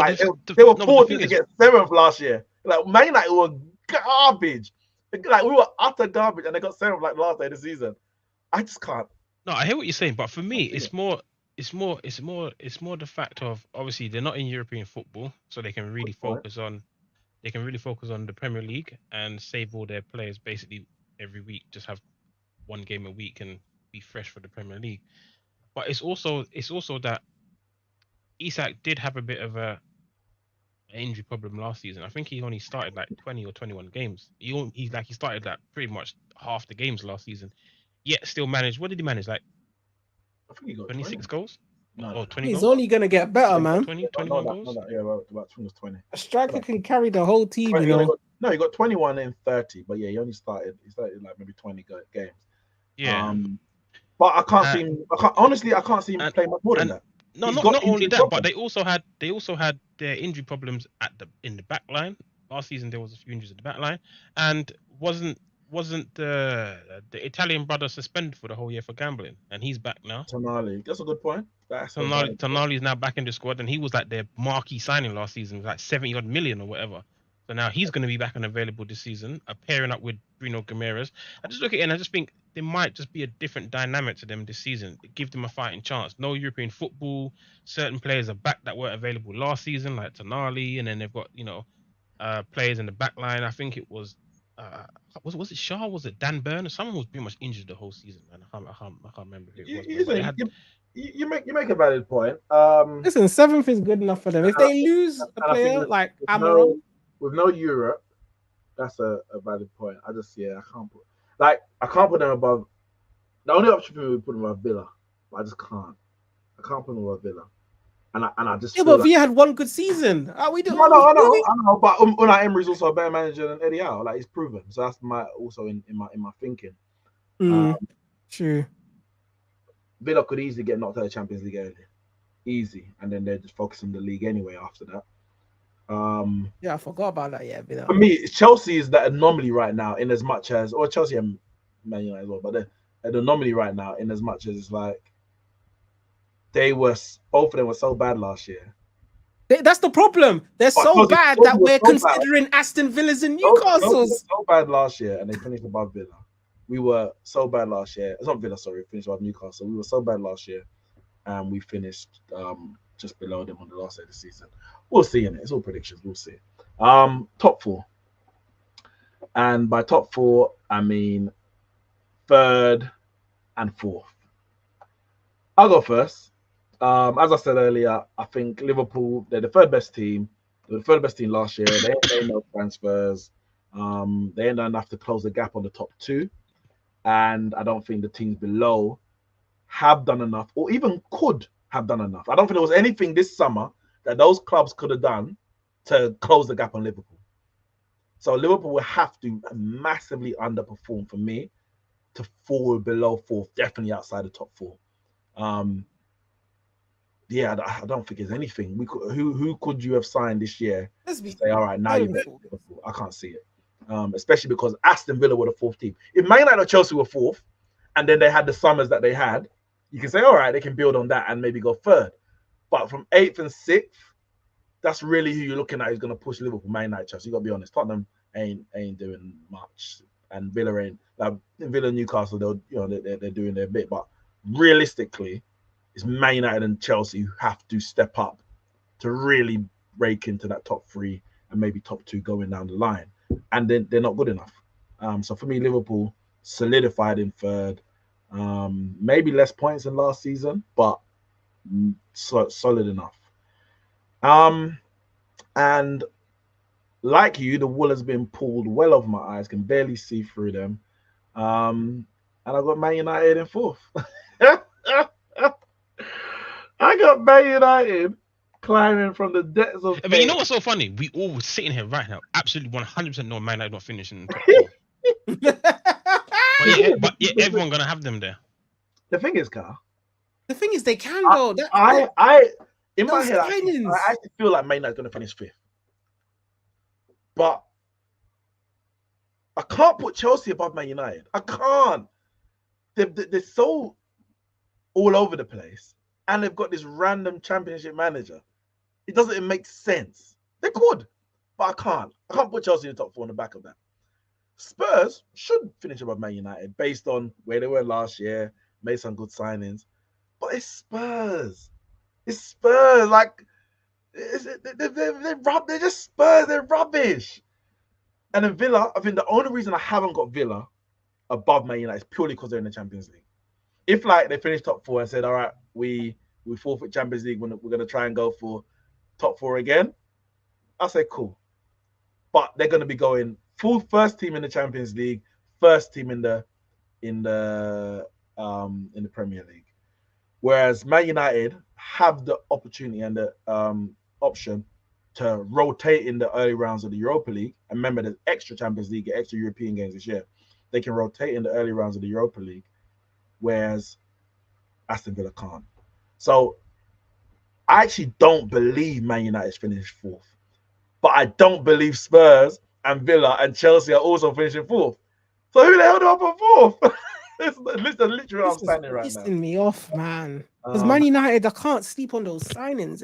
A: they were fortunate to get 7th last year. Like Man United were garbage. Like, we were utter garbage, and they got sent off like last day of the season. I just can't.
B: No, I hear what you're saying, but for me,
A: I see
B: it's
A: it.
B: more the fact of obviously they're not in European football, so they can really
A: Good point.
B: focus on the Premier League and save all their players basically every week. Just have one game a week and be fresh for the Premier League. But it's also that Isak did have a bit of a injury problem last season. I think he only started like 20 or 21 games. He started like pretty much half the games last season. Yet still managed. What did he manage? Like
A: I think he got
B: 26
A: 20.
B: goals
A: No,
B: or 20
C: He's
B: goals?
C: only gonna get better, man.
B: 20,
A: Not
B: 21
A: that,
B: goals?
A: yeah, about 20.
C: A striker can carry the whole team, you
A: 20,
C: know.
A: he got 21 in 30, but yeah, he started like maybe 20 games.
B: Yeah.
A: But I can't see him. Honestly, I can't see him
B: and-
A: play much more than
B: and-
A: that.
B: No,
A: He's
B: not
A: got
B: not only
A: injury
B: that, but
A: problems.
B: they also had their injury problems in the back line. Last season there was a few injuries at the back line, and wasn't the Italian brother suspended for the whole year for gambling, and he's back now.
A: Tonali, that's a good point. That's a valid point.
B: Tonali is now back in the squad, and he was like their marquee signing last season, with like 70 odd million or whatever. So now he's going to be back and available this season, pairing up with Bruno Guimaraes. I just look at it and I just think there might just be a different dynamic to them this season. Give them a fighting chance. No European football. Certain players are back that weren't available last season, like Tonali, and then they've got players in the back line. I think it was was it Shaw? Was it Dan Burn? Someone was pretty much injured the whole season, man. I can't remember who it was. But they had,
A: You make a valid point.
C: Listen, 7th is good enough for them. If they lose a
A: and I think
C: player
A: with-
C: like
A: with
C: Amaral,
A: with no Europe, that's a valid point. I can't put them above. The only option for me would put them above Villa, but I just can't. I can't put them above Villa, and I just
C: yeah,
A: feel
C: but
A: like,
C: Villa had one good season. Are we doing?
A: I know, but Unai Emery's also a better manager than Eddie Howe. Like, he's proven, so that's also in my thinking.
C: True.
A: Villa could easily get knocked out of the Champions League early, easy, and then they're just focusing on the league anyway after that.
C: Yeah, I forgot about that. Yeah, Villa.
A: For me, Chelsea is that anomaly right now, in as much as, or Chelsea and Man United as well, but they're an anomaly right now in as much as it's like both of them were so bad last year.
C: That's the problem. They're
A: But
C: so
A: Chelsea-
C: bad
A: Chelsea
C: that
A: was
C: we're
A: so bad.
C: considering Aston Villa's and
A: Chelsea
C: Newcastle's.
A: was so bad last year, and they finished above Villa. We were so bad last year. It's not Villa, sorry, finished above Newcastle. We were so bad last year, and we finished just below them on the last day of the season. We'll see, innit? It's all predictions. We'll see. Top four. And by top four, I mean third and fourth. I'll go first. As I said earlier, I think Liverpool, they're the third best team. They were the third best team last year. They ain't made no transfers. They ain't done enough to close the gap on the top two. And I don't think the teams below have done enough, or even could have done enough. I don't think there was anything this summer that those clubs could have done to close the gap on Liverpool. So Liverpool will have to massively underperform for me to fall below fourth, definitely outside the top four. Yeah, I don't think there's anything. Who could you have signed this year
C: Let's be
A: to say, all right, now
C: I
A: you
C: don't
A: bet
C: think-
A: Liverpool? I can't see it. Especially because Aston Villa were the fourth team. If Man United or Chelsea were fourth, and then they had the summers that they had, you can say, all right, they can build on that and maybe go third. But from 8th and 6th, that's really who you're looking at who's going to push Liverpool, Man United, Chelsea. You got to be honest. Tottenham ain't doing much, and Villa ain't. Like Villa and Newcastle, they're doing their bit. But realistically, it's Man United and Chelsea who have to step up to really break into that top three and maybe top two going down the line. And then they're not good enough. So for me, Liverpool solidified in third. Maybe less points than last season, but solid enough. And like you, the wool has been pulled well over my eyes, can barely see through them. And I got Man United in fourth. I got Man United climbing from the depths of.
B: But you know what's so funny? We all sitting here right now, absolutely 100% know Man United not finishing in the top four. but everyone gonna have them there.
A: The thing is, Carl,
C: The thing is, they can though.
A: In my
C: Those
A: head, I
C: signings.
A: actually feel like Man United's going to finish fifth. But I can't put Chelsea above Man United. I can't. They're so all over the place. And they've got this random championship manager. It doesn't make sense. They could. but I can't. I can't put Chelsea in the top 4 on the back of that. Spurs should finish above Man United based on where they were last year, made some good signings. But it's Spurs. It's Spurs. Like, they're just Spurs. They're rubbish. And then Villa, I think the only reason I haven't got Villa above Man United is purely because they're in the Champions League. If like they finished top 4 and said, all right, we forfeit Champions League, we're going to try and go for top 4 again, I'll say cool. But they're going to be going full first team in the Champions League, first team in the Premier League. Whereas Man United have the opportunity and the option to rotate in the early rounds of the Europa League. And remember, there's extra Champions League, extra European games this year. They can rotate in the early rounds of the Europa League, whereas Aston Villa can't. So I actually don't believe Man United's finished 4th. But I don't believe Spurs and Villa and Chelsea are also finishing 4th. So who the hell do I put 4th? That's literally where I'm standing right now.
C: Pissing me off, man. Because Man United, I can't sleep on those signings.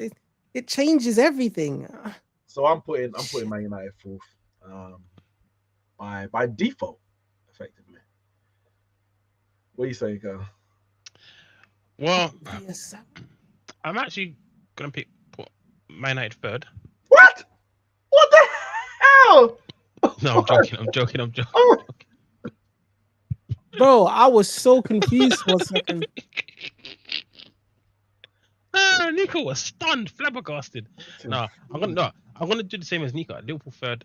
C: It changes everything.
A: So I'm putting Man United 4th by default, effectively. What are you saying, Carl?
B: Well,
C: Yes.
B: I'm actually gonna put Man United 3rd.
A: What? What the hell?
B: No, I'm joking.
A: Oh.
C: Bro, I was so confused for a second.
B: Nico was stunned, flabbergasted. I'm gonna do the same as Nico. Liverpool 3rd,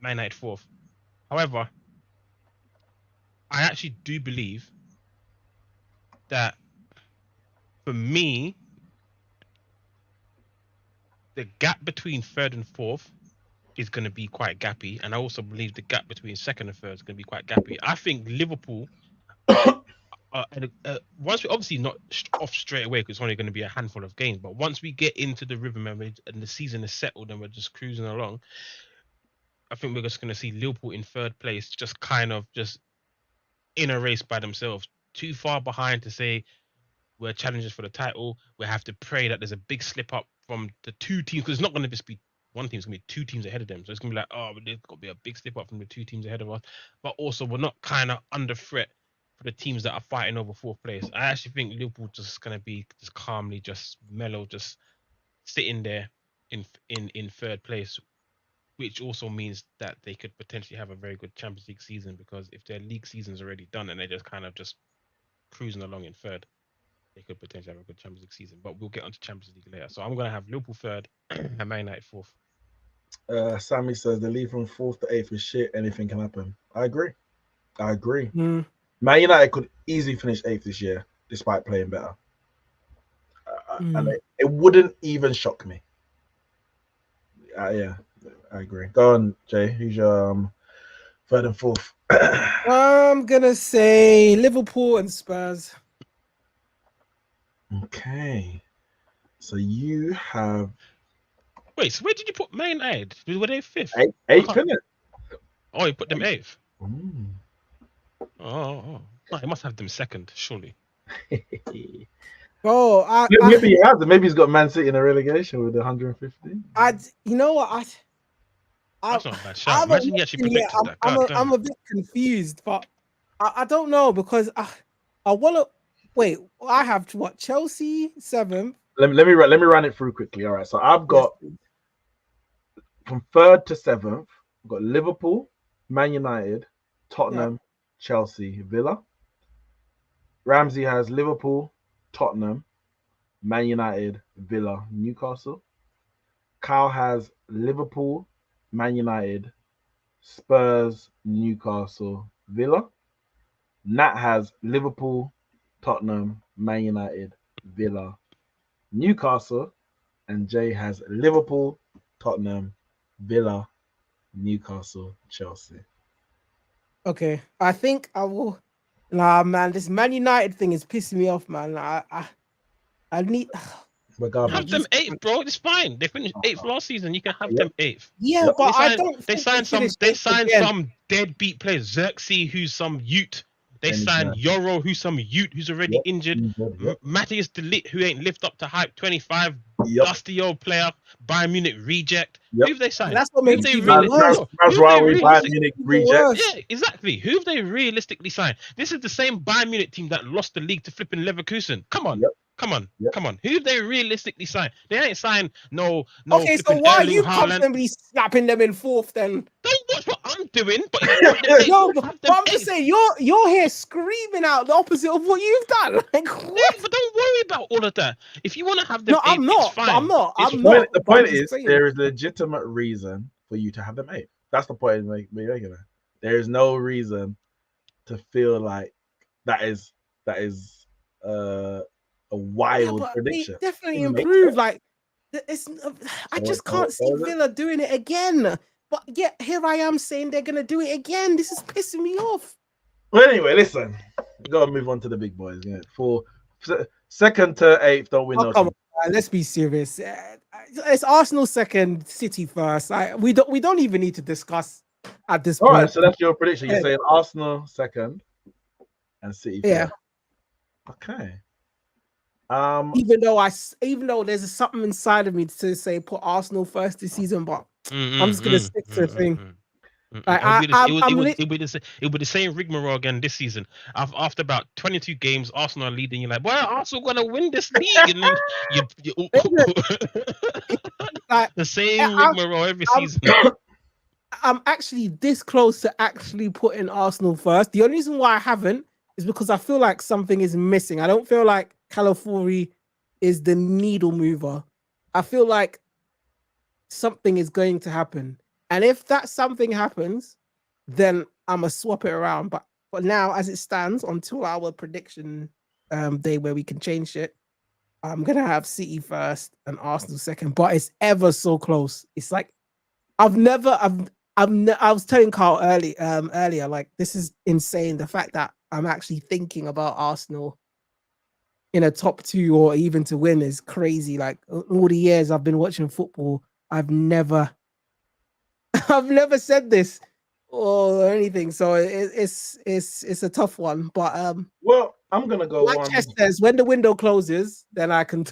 B: Man United 4th. However, I actually do believe that for me, the gap between 3rd and 4th is going to be quite gappy, and I also believe the gap between 2nd and 3rd is going to be quite gappy. I think Liverpool, once we obviously not off straight away because it's only going to be a handful of games, but once we get into the rhythm and the season is settled and we're just cruising along, I think we're just going to see Liverpool in 3rd place, just kind of just in a race by themselves, too far behind to say we're challengers for the title. We have to pray that there's a big slip up from the 2 teams, because it's not going to just be one team, it's going to be 2 teams ahead of them. So it's going to be like, oh, there's got to be a big slip up from the 2 teams ahead of us. But also, we're not kind of under threat for the teams that are fighting over 4th place. I actually think Liverpool just going to be just calmly, just mellow, just sitting there in 3rd place, which also means that they could potentially have a very good Champions League season, because if their league season's already done and they're just kind of just cruising along in 3rd, they could potentially have a good Champions League season. But we'll get onto Champions League later. So I'm going to have Liverpool 3rd and Man United 4th.
A: Sammy says the lead from 4th to 8th is shit. Anything can happen. I agree. Man United could easily finish 8th this year, despite playing better. And it wouldn't even shock me. Yeah, I agree. Go on, Jay. Who's your 3rd and 4th?
C: I'm going to say Liverpool and Spurs.
A: Okay. So you have...
B: Wait, so where did you put Man United? Were they 5th?
A: 8th, isn't it?
B: Oh, you put them 8th?
A: Mm.
B: Oh, I must have them 2nd, surely.
C: Bro,
A: maybe he has. Maybe he's got Man City in a relegation with 150.
C: You know what?
B: That's not a bad shout. Imagine you actually predicted that.
C: I'm a bit confused, but I don't know, because I want to... Wait, I have what? Chelsea 7th.
A: Let me run it through quickly. All right, so I've got from 3rd to 7th. I've got Liverpool, Man United, Tottenham, Chelsea, Villa. Ramsey has Liverpool, Tottenham, Man United, Villa, Newcastle. Kyle has Liverpool, Man United, Spurs, Newcastle, Villa. Nat has Liverpool, Tottenham, Man United, Villa, Newcastle, and Jay has Liverpool, Tottenham, Villa, Newcastle, Chelsea.
C: Okay, I think I will. Nah, man, this Man United thing is pissing me off, man. I need.
B: Have them 8th, bro. It's fine. They finished 8th last season. You can have them 8th.
C: Yeah, but I don't.
B: They signed some deadbeat players. Xerxes, who's some Ute They signed
A: Anytime.
B: Yoro, who's some youth who's already
A: Yep,
B: injured.
A: he's good, yep.
B: Matthias de Ligt, who ain't lived up to hype. 25,
A: Yep.
B: dusty old player. Bayern Munich reject.
A: Yep.
B: Who've they signed?
C: That's what
B: Who've
C: makes
B: they
C: it even
B: really?
C: worse.
B: No,
A: That's
B: who've
A: why
B: they
A: we Bayern
B: realistic-
A: Munich
C: Even
A: reject.
C: worse.
B: Yeah, exactly. Who've they realistically signed? This is the same Bayern Munich team that lost the league to flipping Leverkusen. Come on.
A: Yep.
B: Come on,
A: Yep.
B: come on. Who've they realistically signed? They ain't signed no
C: Okay, so
B: flipping
C: why are
B: Erling
C: you
B: Haaland.
C: constantly slapping them in fourth then?
B: Don't watch what I'm doing, but if you want them eight,
C: No, but
B: have them
C: I'm just
B: eight.
C: saying you're here screaming out the opposite of what you've done. Like
B: Yeah,
C: what?
B: but don't worry about all of that. If you want to have them
C: No,
B: eight,
C: I'm not.
B: it's fine.
C: I'm not.
B: It's
C: I'm
B: fine.
C: not.
A: The
C: but I'm
A: point
C: just
A: is,
C: saying.
A: there is a legitimate reason for you to have them 8. That's the point we're making there. There is no reason to feel like that is a wild
C: but
A: prediction.
C: they definitely
A: It makes
C: improved. Like it's, I
A: So-
C: just can't see
A: so is it?
C: Villa doing it again. But yet here I am saying they're gonna do it again. This is pissing me off.
A: Well, anyway, listen. We gotta move on to the big boys. Yeah, for second to 8th, don't win.
C: Oh,
A: No
C: come on, man, let's be serious. It's Arsenal second, City first. We don't even need to discuss at this
A: All
C: point.
A: right, so that's your prediction. You're
C: Yeah.
A: saying Arsenal second and City
C: Yeah.
A: first. Okay.
C: Even though there's something inside of me to say put Arsenal first this season, but I'm just gonna stick to the thing. Like,
B: It'll be the same rigmarole again this season. After about 22 games, Arsenal are leading. You're like, well, Arsenal gonna win this league, and then you
C: Like,
B: the same
C: I'm-
B: rigmarole every
C: I'm-
B: season.
C: I'm actually this close to actually putting Arsenal first. The only reason why I haven't is because I feel like something is missing. I don't feel like Calafiori is the needle mover. I feel like something is going to happen. And if that something happens, then I'm going to swap it around. But now, as it stands, until our prediction day where we can change it, I'm going to have City first and Arsenal second. But it's ever so close. It's like, I was telling Carl earlier, like, this is insane. The fact that I'm actually thinking about Arsenal in a top 2 or even to win is crazy. Like, all the years I've been watching football, I've never said this or anything. So it's a tough one. But
A: well, I'm gonna go
C: like
A: one.
C: Chess says, when the window closes, then I can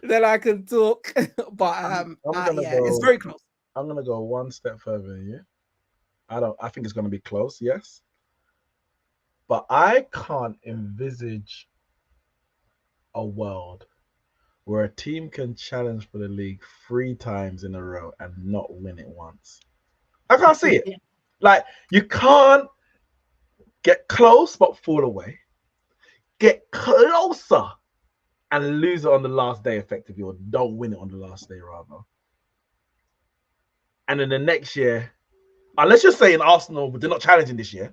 C: then I can talk. But
A: I'm gonna
C: yeah,
A: go,
C: it's very close.
A: I'm gonna go one step further than you. I think it's gonna be close, yes. But I can't envisage a world where a team can challenge for the league 3 times in a row and not win it once. I can't see it. Like, you can't get close but fall away, get closer and lose it on the last day effectively, or don't win it on the last day rather. And then the next year, let's just say in Arsenal, but they're not challenging this year.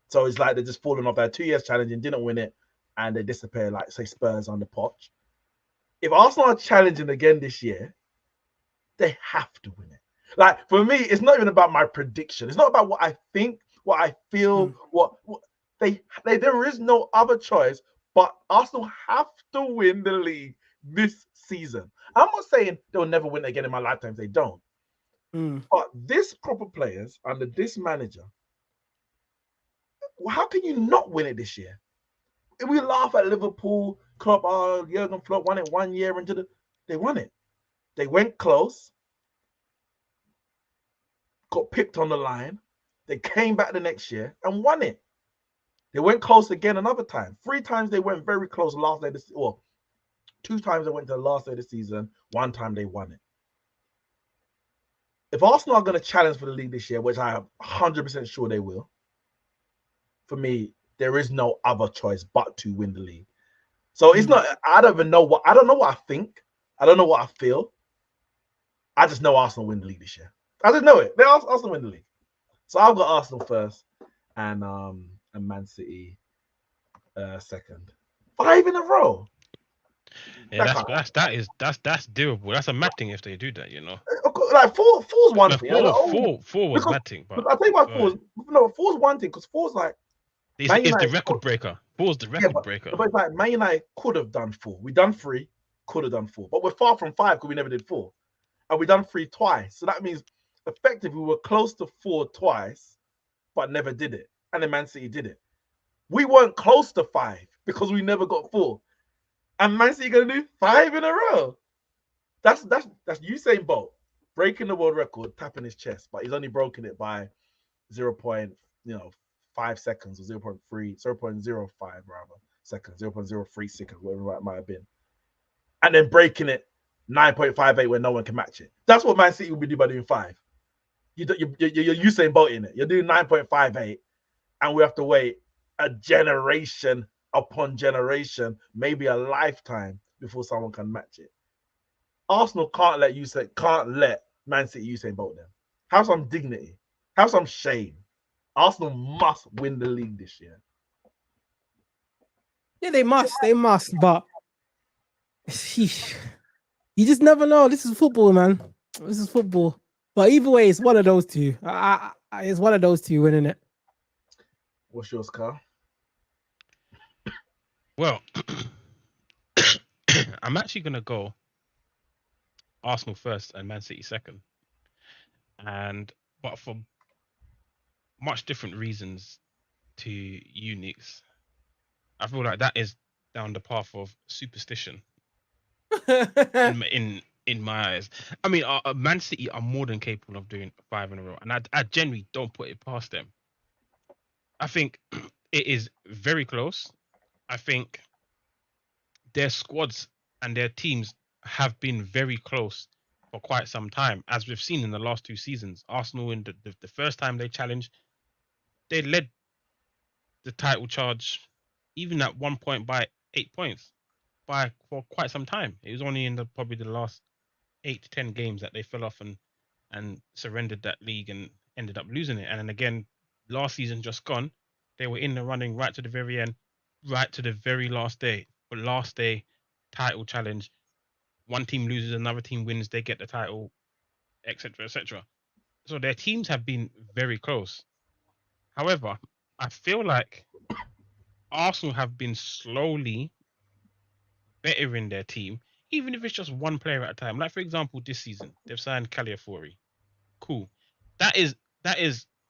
A: So it's like they're just falling off. They had 2 years challenging, didn't win it, and they disappear, like, say, Spurs on the Poch. If Arsenal are challenging again this year, they have to win it. Like, for me, it's not even about my prediction. It's not about what I think, what I feel, what there is no other choice, but Arsenal have to win the league this season. I'm not saying they'll never win again in my lifetime if they don't. But this proper players under this manager, how can you not win it this year? If we laugh at Liverpool, Klopp, Jurgen Klopp won it 1 year into they won it. They went close, got picked on the line. They came back the next year and won it. They went close again another time. 3 times they went very close last day of the season. Well, 2 times they went to the last day of the season. 1 time they won it. If Arsenal are going to challenge for the league this year, which I am 100% sure they will, for me, there is no other choice but to win the league. So it's not, I don't know what I think. I don't know what I feel. I just know Arsenal win the league this year. I just know it. Arsenal win the league. So I've got Arsenal first and Man City second. 5 in a row.
B: Yeah, that's doable. That's a mad thing if they do that, you know.
A: Like four's one thing.
B: Four was mad thing, but
A: I'll tell you why four's one thing, because four's like
B: it's the record breaker. Four's the record breaker.
A: But it's like Man United could have done 4. We done 3, could have done 4. But we're far from 5 because we never did 4. And we done 3 twice. So that means effectively we were close to 4 twice, but never did it. And then Man City did it. We weren't close to 5 because we never got 4. And Man City gonna do 5 in a row. That's Usain Bolt breaking the world record, tapping his chest, but he's only broken it by 0.5 seconds or 0.05 rather seconds, 0.03 seconds, whatever it might have been, and then breaking it 9.58 when no one can match it. That's what Man City will be doing by doing 5. You're Usain Bolt in it. You're doing 9.58, and we have to wait a generation upon generation, maybe a lifetime, before someone can match it. Arsenal can't let Man City Usain Bolt them. Have some dignity. Have some shame. Arsenal must win the league this year.
C: Yeah, they must, but you just never know. This is football, man. This is football. But either way, it's one of those two. It's one of those two winning it.
A: What's yours, Carl?
B: Well, I'm actually gonna go Arsenal first and Man City second, but for much different reasons to you, Neeks. I feel like that is down the path of superstition in my eyes. I mean, Man City are more than capable of doing 5 in a row, and I genuinely don't put it past them. I think it is very close. I think their squads and their teams have been very close for quite some time, as we've seen in the last 2 seasons. Arsenal, in the first time they challenged, they led the title charge, even at one point by 8 points, for quite some time. It was only in probably the last 8 to 10 games that they fell off and surrendered that league and ended up losing it. And then again, last season just gone, they were in the running right to the very end, right to the very last day. But last day, title challenge, one team loses, another team wins, they get the title, etc., etc. So their teams have been very close. However, I feel like Arsenal have been slowly bettering their team, even if it's just one player at a time. Like, for example, this season, they've signed Caliafori. Cool. That is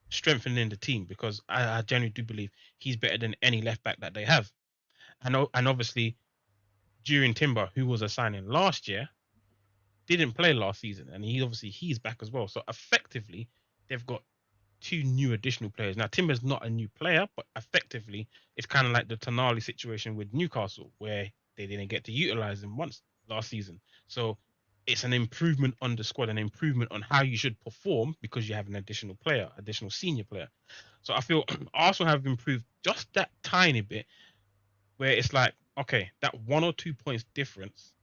B: strengthening the team, because I genuinely do believe he's better than any left back that they have. And obviously, during Timber, who was a signing last year, didn't play last season, and he's back as well. So effectively, they've got 2 new additional players. Now, Timber's not a new player, but effectively, it's kind of like the Tonali situation with Newcastle, where they didn't get to utilize him once last season. So it's an improvement on the squad, an improvement on how you should perform, because you have an additional senior player. So I feel Arsenal have improved just that tiny bit, where it's like, okay, that 1 or 2 points difference,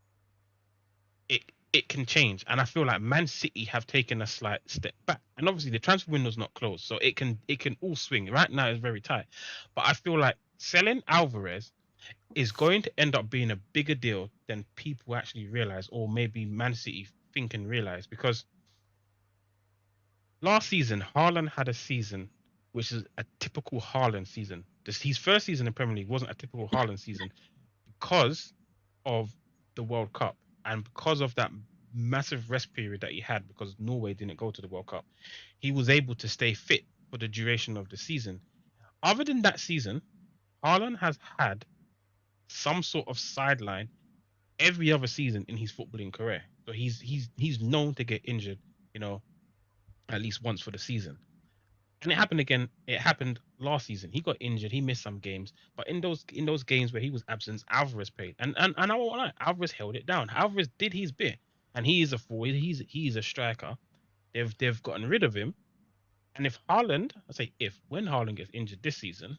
B: it can change. And I feel like Man City have taken a slight step back. And obviously the transfer window's not closed, so it can all swing. Right now it's very tight. But I feel like selling Alvarez is going to end up being a bigger deal than people actually realize, or maybe Man City think and realize, because last season Haaland had a season which is a typical Haaland season. His first season in Premier League wasn't a typical Haaland season because of the World Cup and because of that massive rest period that he had, because Norway didn't go to the World Cup. He was able to stay fit for the duration of the season. Other than that season, Haaland has had some sort of sideline every other season in his footballing career. So he's known to get injured, at least once for the season. And it happened again. It happened last season. He got injured. He missed some games. But in those games where he was absent, Alvarez played. And I won't lie, Alvarez held it down. Alvarez did his bit. And he is a forward. He's a striker. They've gotten rid of him. And when Haaland gets injured this season,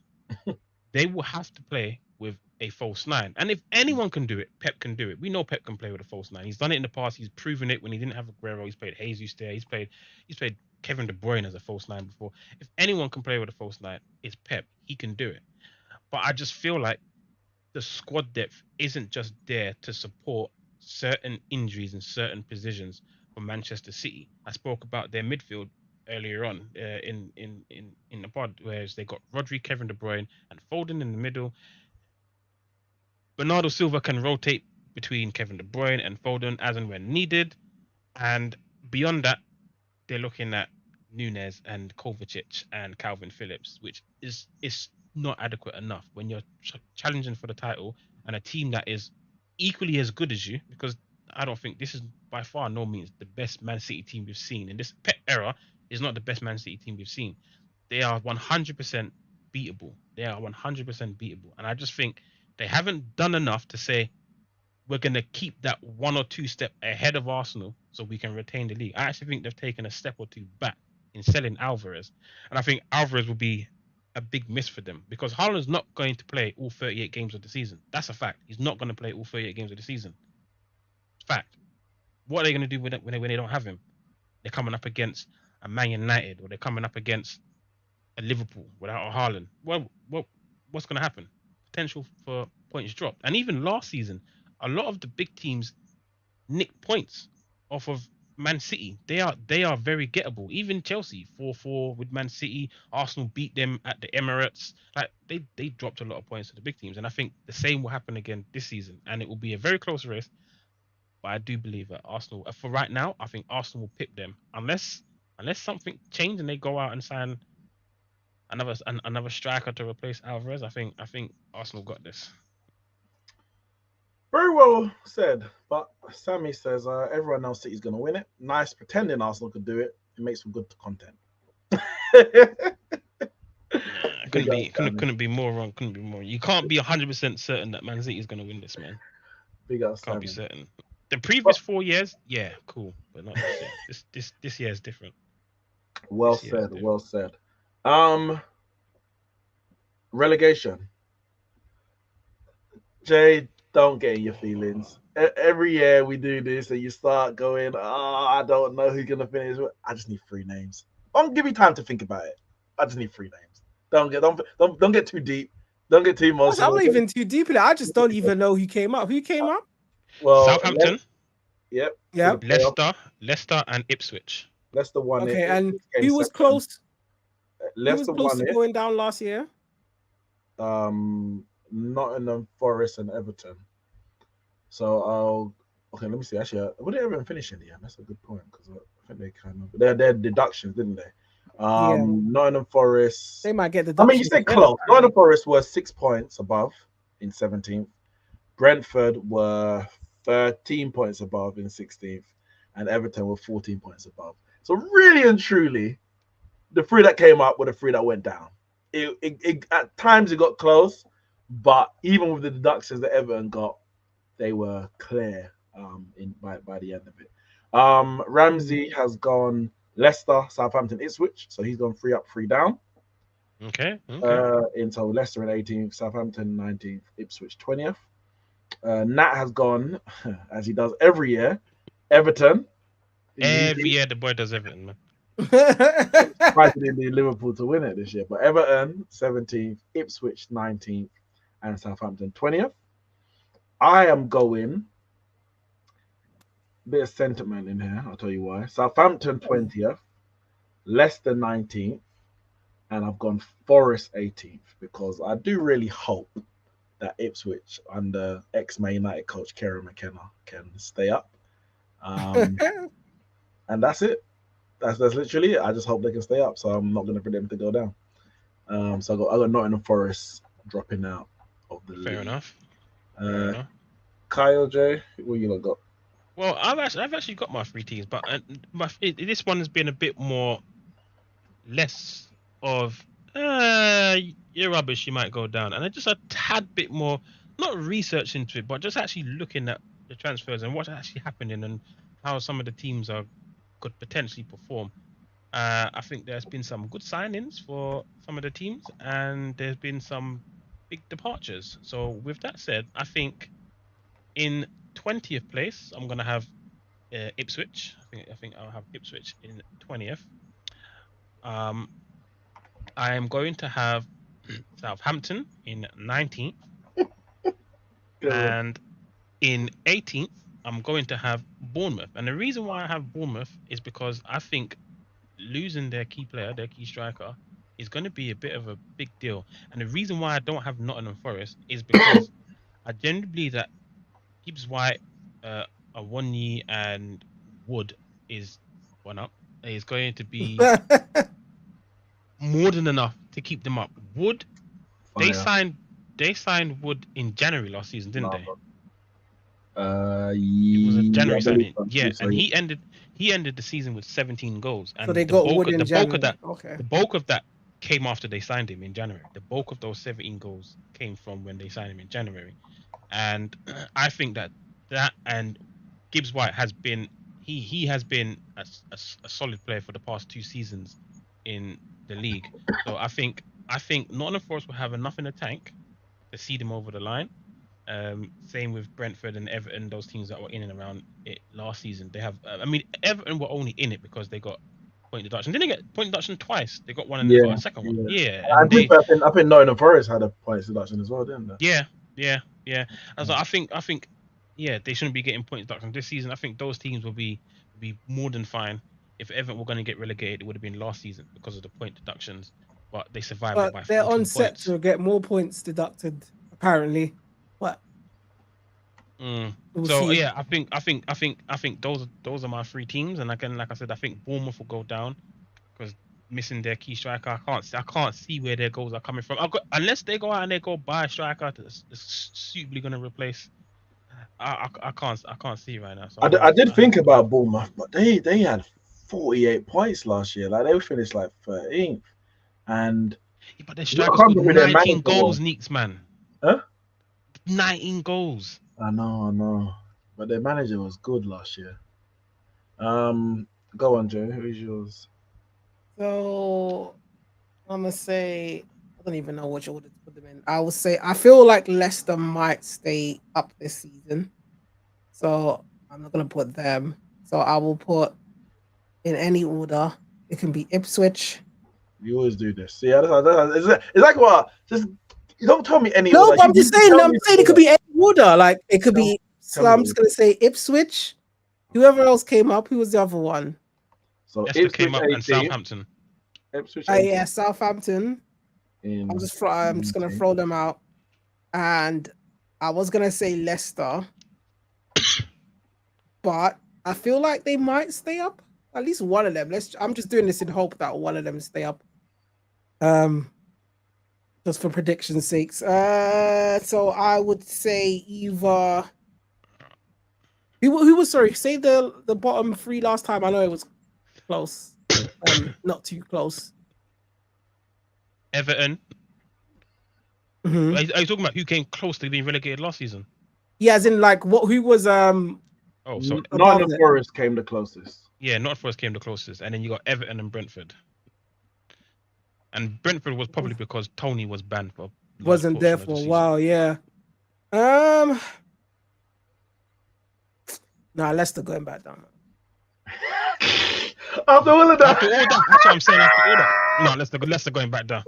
B: they will have to play with a false 9. And if anyone can do it, Pep can do it. We know Pep can play with a false 9. He's done it in the past. He's proven it when he didn't have Aguero. He's played Jesus there. He's played Kevin De Bruyne as a false 9 before. If anyone can play with a false 9, it's Pep. He can do it. But I just feel like the squad depth isn't just there to support certain injuries in certain positions for Manchester City. I spoke about their midfield earlier on in the pod, whereas they got Rodri, Kevin De Bruyne, and Foden in the middle. Bernardo Silva can rotate between Kevin De Bruyne and Foden as and when needed. And beyond that, they're looking at Nunez and Kovacic and Calvin Phillips, which is not adequate enough when you're challenging for the title and a team that is equally as good as you. Because I don't think this is by far no means the best Man City team we've seen in this Pep era. Is not the best Man City team we've seen. They are 100% beatable. They are 100% beatable, and I just think they haven't done enough to say we're going to keep that 1 or 2 step ahead of Arsenal so we can retain the league. I actually think they've taken a step or 2 back in selling Alvarez. And I think Alvarez will be a big miss for them because Haaland's not going to play all 38 games of the season. That's a fact. He's not going to play all 38 games of the season. Fact. What are they going to do with it when they don't have him? They're coming up against a Man United or they're coming up against a Liverpool without a Haaland. What's going to happen? Potential for points drop. And even last season, a lot of the big teams nick points off of Man City. They are very gettable. Even Chelsea 4-4 with Man City. Arsenal beat them at the Emirates. Like they dropped a lot of points to the big teams, and I think the same will happen again this season. And it will be a very close race. But I do believe that Arsenal, for right now, I think Arsenal will pip them unless something changes and they go out and sign another striker to replace Alvarez. I think Arsenal got this.
A: Very well said. But Sammy says everyone else City's going to win it. Nice pretending Arsenal could do it. It makes for good content.
B: Couldn't be more wrong. Couldn't be more. You can't be 100% certain that Man City is going to win this, man.
A: Big up,
B: Can't be
A: Sammy.
B: certain. The previous 4 years, yeah, cool, but not this year. This year is different.
A: Well
B: This year is
A: said. Well said. Relegation. Jay, don't get in your feelings. Every year we do this, and you start going, "Oh, I don't know who's gonna finish." I just need 3 names. Don't give me time to think about it. I just need 3 names. Don't get too deep. Don't get too
C: I'm
A: emotional.
C: not even too deep in it. I just don't even know who came up. Who came up?
A: Well,
B: Southampton,
A: yep.
C: Yep.
B: Leicester, and Ipswich.
A: Leicester won
C: Okay,
A: it.
C: and
A: It
C: who was
A: second.
C: close? Who was
A: Leicester
C: close
A: won
C: to
A: it.
C: going down last year?
A: Nottingham Forest and Everton. So okay, let me see. Actually, would they Everton finish in the end? That's a good point because I think they kind of they had deductions, didn't they?
C: Yeah.
A: Nottingham Forest.
C: They might get the.
A: I mean, you said close. Nottingham Forest were 6 points above in 17th. Brentford were 13 points above in 16th, and Everton were 14 points above. So really and truly, the 3 that came up were the 3 that went down. It at times it got close, but even with the deductions that Everton got, they were clear by the end of it. Ramsey has gone Leicester, Southampton, Ipswich, so he's gone 3 up, 3 down.
B: Okay.
A: Into Leicester in 18th, Southampton 19th, Ipswich 20th. Nat has gone, as he does every year, Everton.
B: Every year the boy does Everton, man.
A: Fighting in the Liverpool to win it this year. But Everton 17th, Ipswich 19th, and Southampton 20th. I am going bit of sentiment in here. I'll tell you why. Southampton 20th, Leicester 19th, and I've gone Forest 18th because I do really hope that Ipswich under ex-Man United coach Kieran McKenna can stay up. And that's it. That's literally it. I just hope they can stay up. So I'm not going to predict them to go down. So I got Nottingham Forest dropping out of the league.
B: Fair enough.
A: Kyle J, what you got?
B: Well, I've actually got my 3 teams, but this one has been a bit more less of you're rubbish, you might go down, and I just a tad bit more not research into it, but just actually looking at the transfers and what's actually happening and how some of the teams could potentially perform. I think there's been some good signings for some of the teams, and there's been some big departures. So with that said, I think in 20th place, I'm gonna have Ipswich. I think I'll have Ipswich in 20th. I am going to have Southampton in 19th, and in 18th, I'm going to have Bournemouth. And the reason why I have Bournemouth is because I think losing their key player, their key striker, is going to be a bit of a big deal. And the reason why I don't have Nottingham Forest is because I genuinely believe that Gibbs White, Awoniyi, and Wood is going to be more than enough to keep them up. Wood They
A: Fire.
B: signed Wood in January last season, didn't they? It was a
A: Yeah,
B: January
A: I believe
B: signing.
A: so. I
B: Yeah,
A: believe so,
B: and
A: yeah.
B: he ended the season with 17 goals,
C: So
B: and
C: they got Wood in
B: the bulk of
C: January.
B: that
C: Okay.
B: the bulk of that came after they signed him in January. The bulk of those 17 goals came from when they signed him in January, and I think that and Gibbs White has been he has been a solid player for the past 2 seasons in the league. So I think Nottingham Forest will have enough in the tank to see them over the line. Same with Brentford and Everton, those teams that were in and around it last season. They have, I mean, Everton were only in it because they got point deduction. Didn't they get point deduction twice? They got one and they got
A: Yeah,
B: a second one.
A: yeah.
B: Yeah,
A: And
B: and
A: to be fair, I think Nottingham Forest had a point deduction as well, didn't they?
B: yeah. I was like, I think, yeah, they shouldn't be getting point deduction this season. I think those teams will be more than fine. If Everton were going to get relegated, it would have been last season because of the point deductions, but they survived it
C: But
B: by
C: they're on
B: 14
C: set
B: points.
C: to get more points deducted, apparently. But we'll
B: So
C: see.
B: yeah, I think those are my three teams, and again, like I said, I think Bournemouth will go down because missing their key striker. I can't see where their goals are coming from. Unless they go out and they go buy a striker that's suitably going to replace. I can't see right now. So
A: I did
B: I have
A: think
B: to go.
A: about Bournemouth, but they had 48 points last year. Like they finished like 13th, and
B: Yeah, but their
A: I
B: striker
A: can't
B: scored
A: remember their
B: 19
A: manager
B: goals,
A: was.
B: Neeks, man.
A: Huh?
B: 19 goals.
A: I know, but their manager was good last year. Um, Go on, Joe. Who's yours?
C: So I'm gonna say I don't even know which order to put them in. I will say I feel like Leicester might stay up this season, so I'm not gonna put them. So I will put in any order. It can be Ipswich.
A: You always do this. Yeah, it's like what? Just you don't tell me any
C: No,
A: order.
C: but I'm just
A: You
C: saying.
A: tell
C: I'm
A: me the
C: saying it could
A: order.
C: be any order. Like it could
A: Tell,
C: be.
A: tell
C: So
A: me the
C: I'm just
A: order.
C: gonna say Ipswich. Whoever else came up, who was the other one?
A: So
B: Leicester came
A: Ipswich
B: up and
A: 18,
B: Southampton.
A: Ipswich
C: Yeah,
A: 18
C: Southampton.
A: in
C: I'm just gonna
A: 19.
C: throw them out, and I was gonna say Leicester, but I feel like they might stay up. At least one of them. I'm just doing this in hope that one of them stay up. Um, just for prediction's sakes. So I would say either. Who was sorry? Say the bottom three last time. I know it was close. Not too close.
B: Everton.
C: Mhm.
B: Are you talking about who came close to being relegated last season?
C: Yeah, as in like what? Who was
B: Oh, so
C: above
A: Nottingham
C: it?
A: Forest came the closest.
B: yeah, Nottingham Forest came the closest, and then you got Everton and Brentford. And Brentford was probably because Tony was banned for a large
C: Wasn't there
B: portion of the
C: for a
B: season.
C: while. Yeah. Um. Nah, Leicester going back down.
A: After all of
B: After all
A: that,
B: that, that's what I'm saying. After all that, no, Leicester going back down.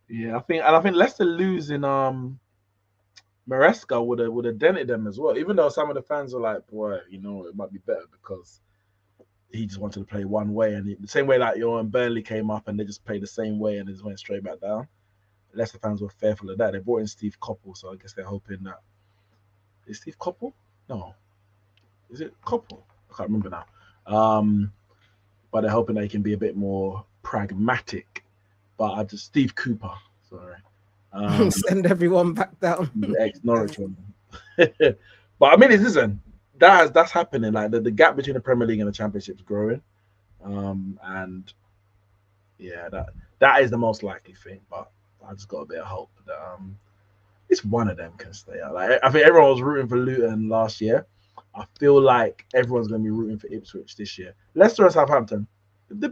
A: yeah, I think Leicester losing Maresca would have dented them as well. Even though some of the fans are like, boy, it might be better because he just wanted to play one way, and the same way like and Burnley came up and they just played the same way and just went straight back down. Leicester fans were fearful of that. They brought in Steve Coppell, so I guess they're hoping that is Steve Coppell? No, is it Coppell? I can't remember now. But they're hoping they can be a bit more pragmatic. But I just Steve Cooper, sorry,
C: Send everyone back down.
A: the ex Norwich one. But I mean, listen, that's happening. Like the gap between the Premier League and the Championship is growing, and yeah, that is the most likely thing. But I just got a bit of hope that at least one of them can stay out. Like I think everyone was rooting for Luton last year. I feel like everyone's going to be rooting for Ipswich this year. Leicester and Southampton.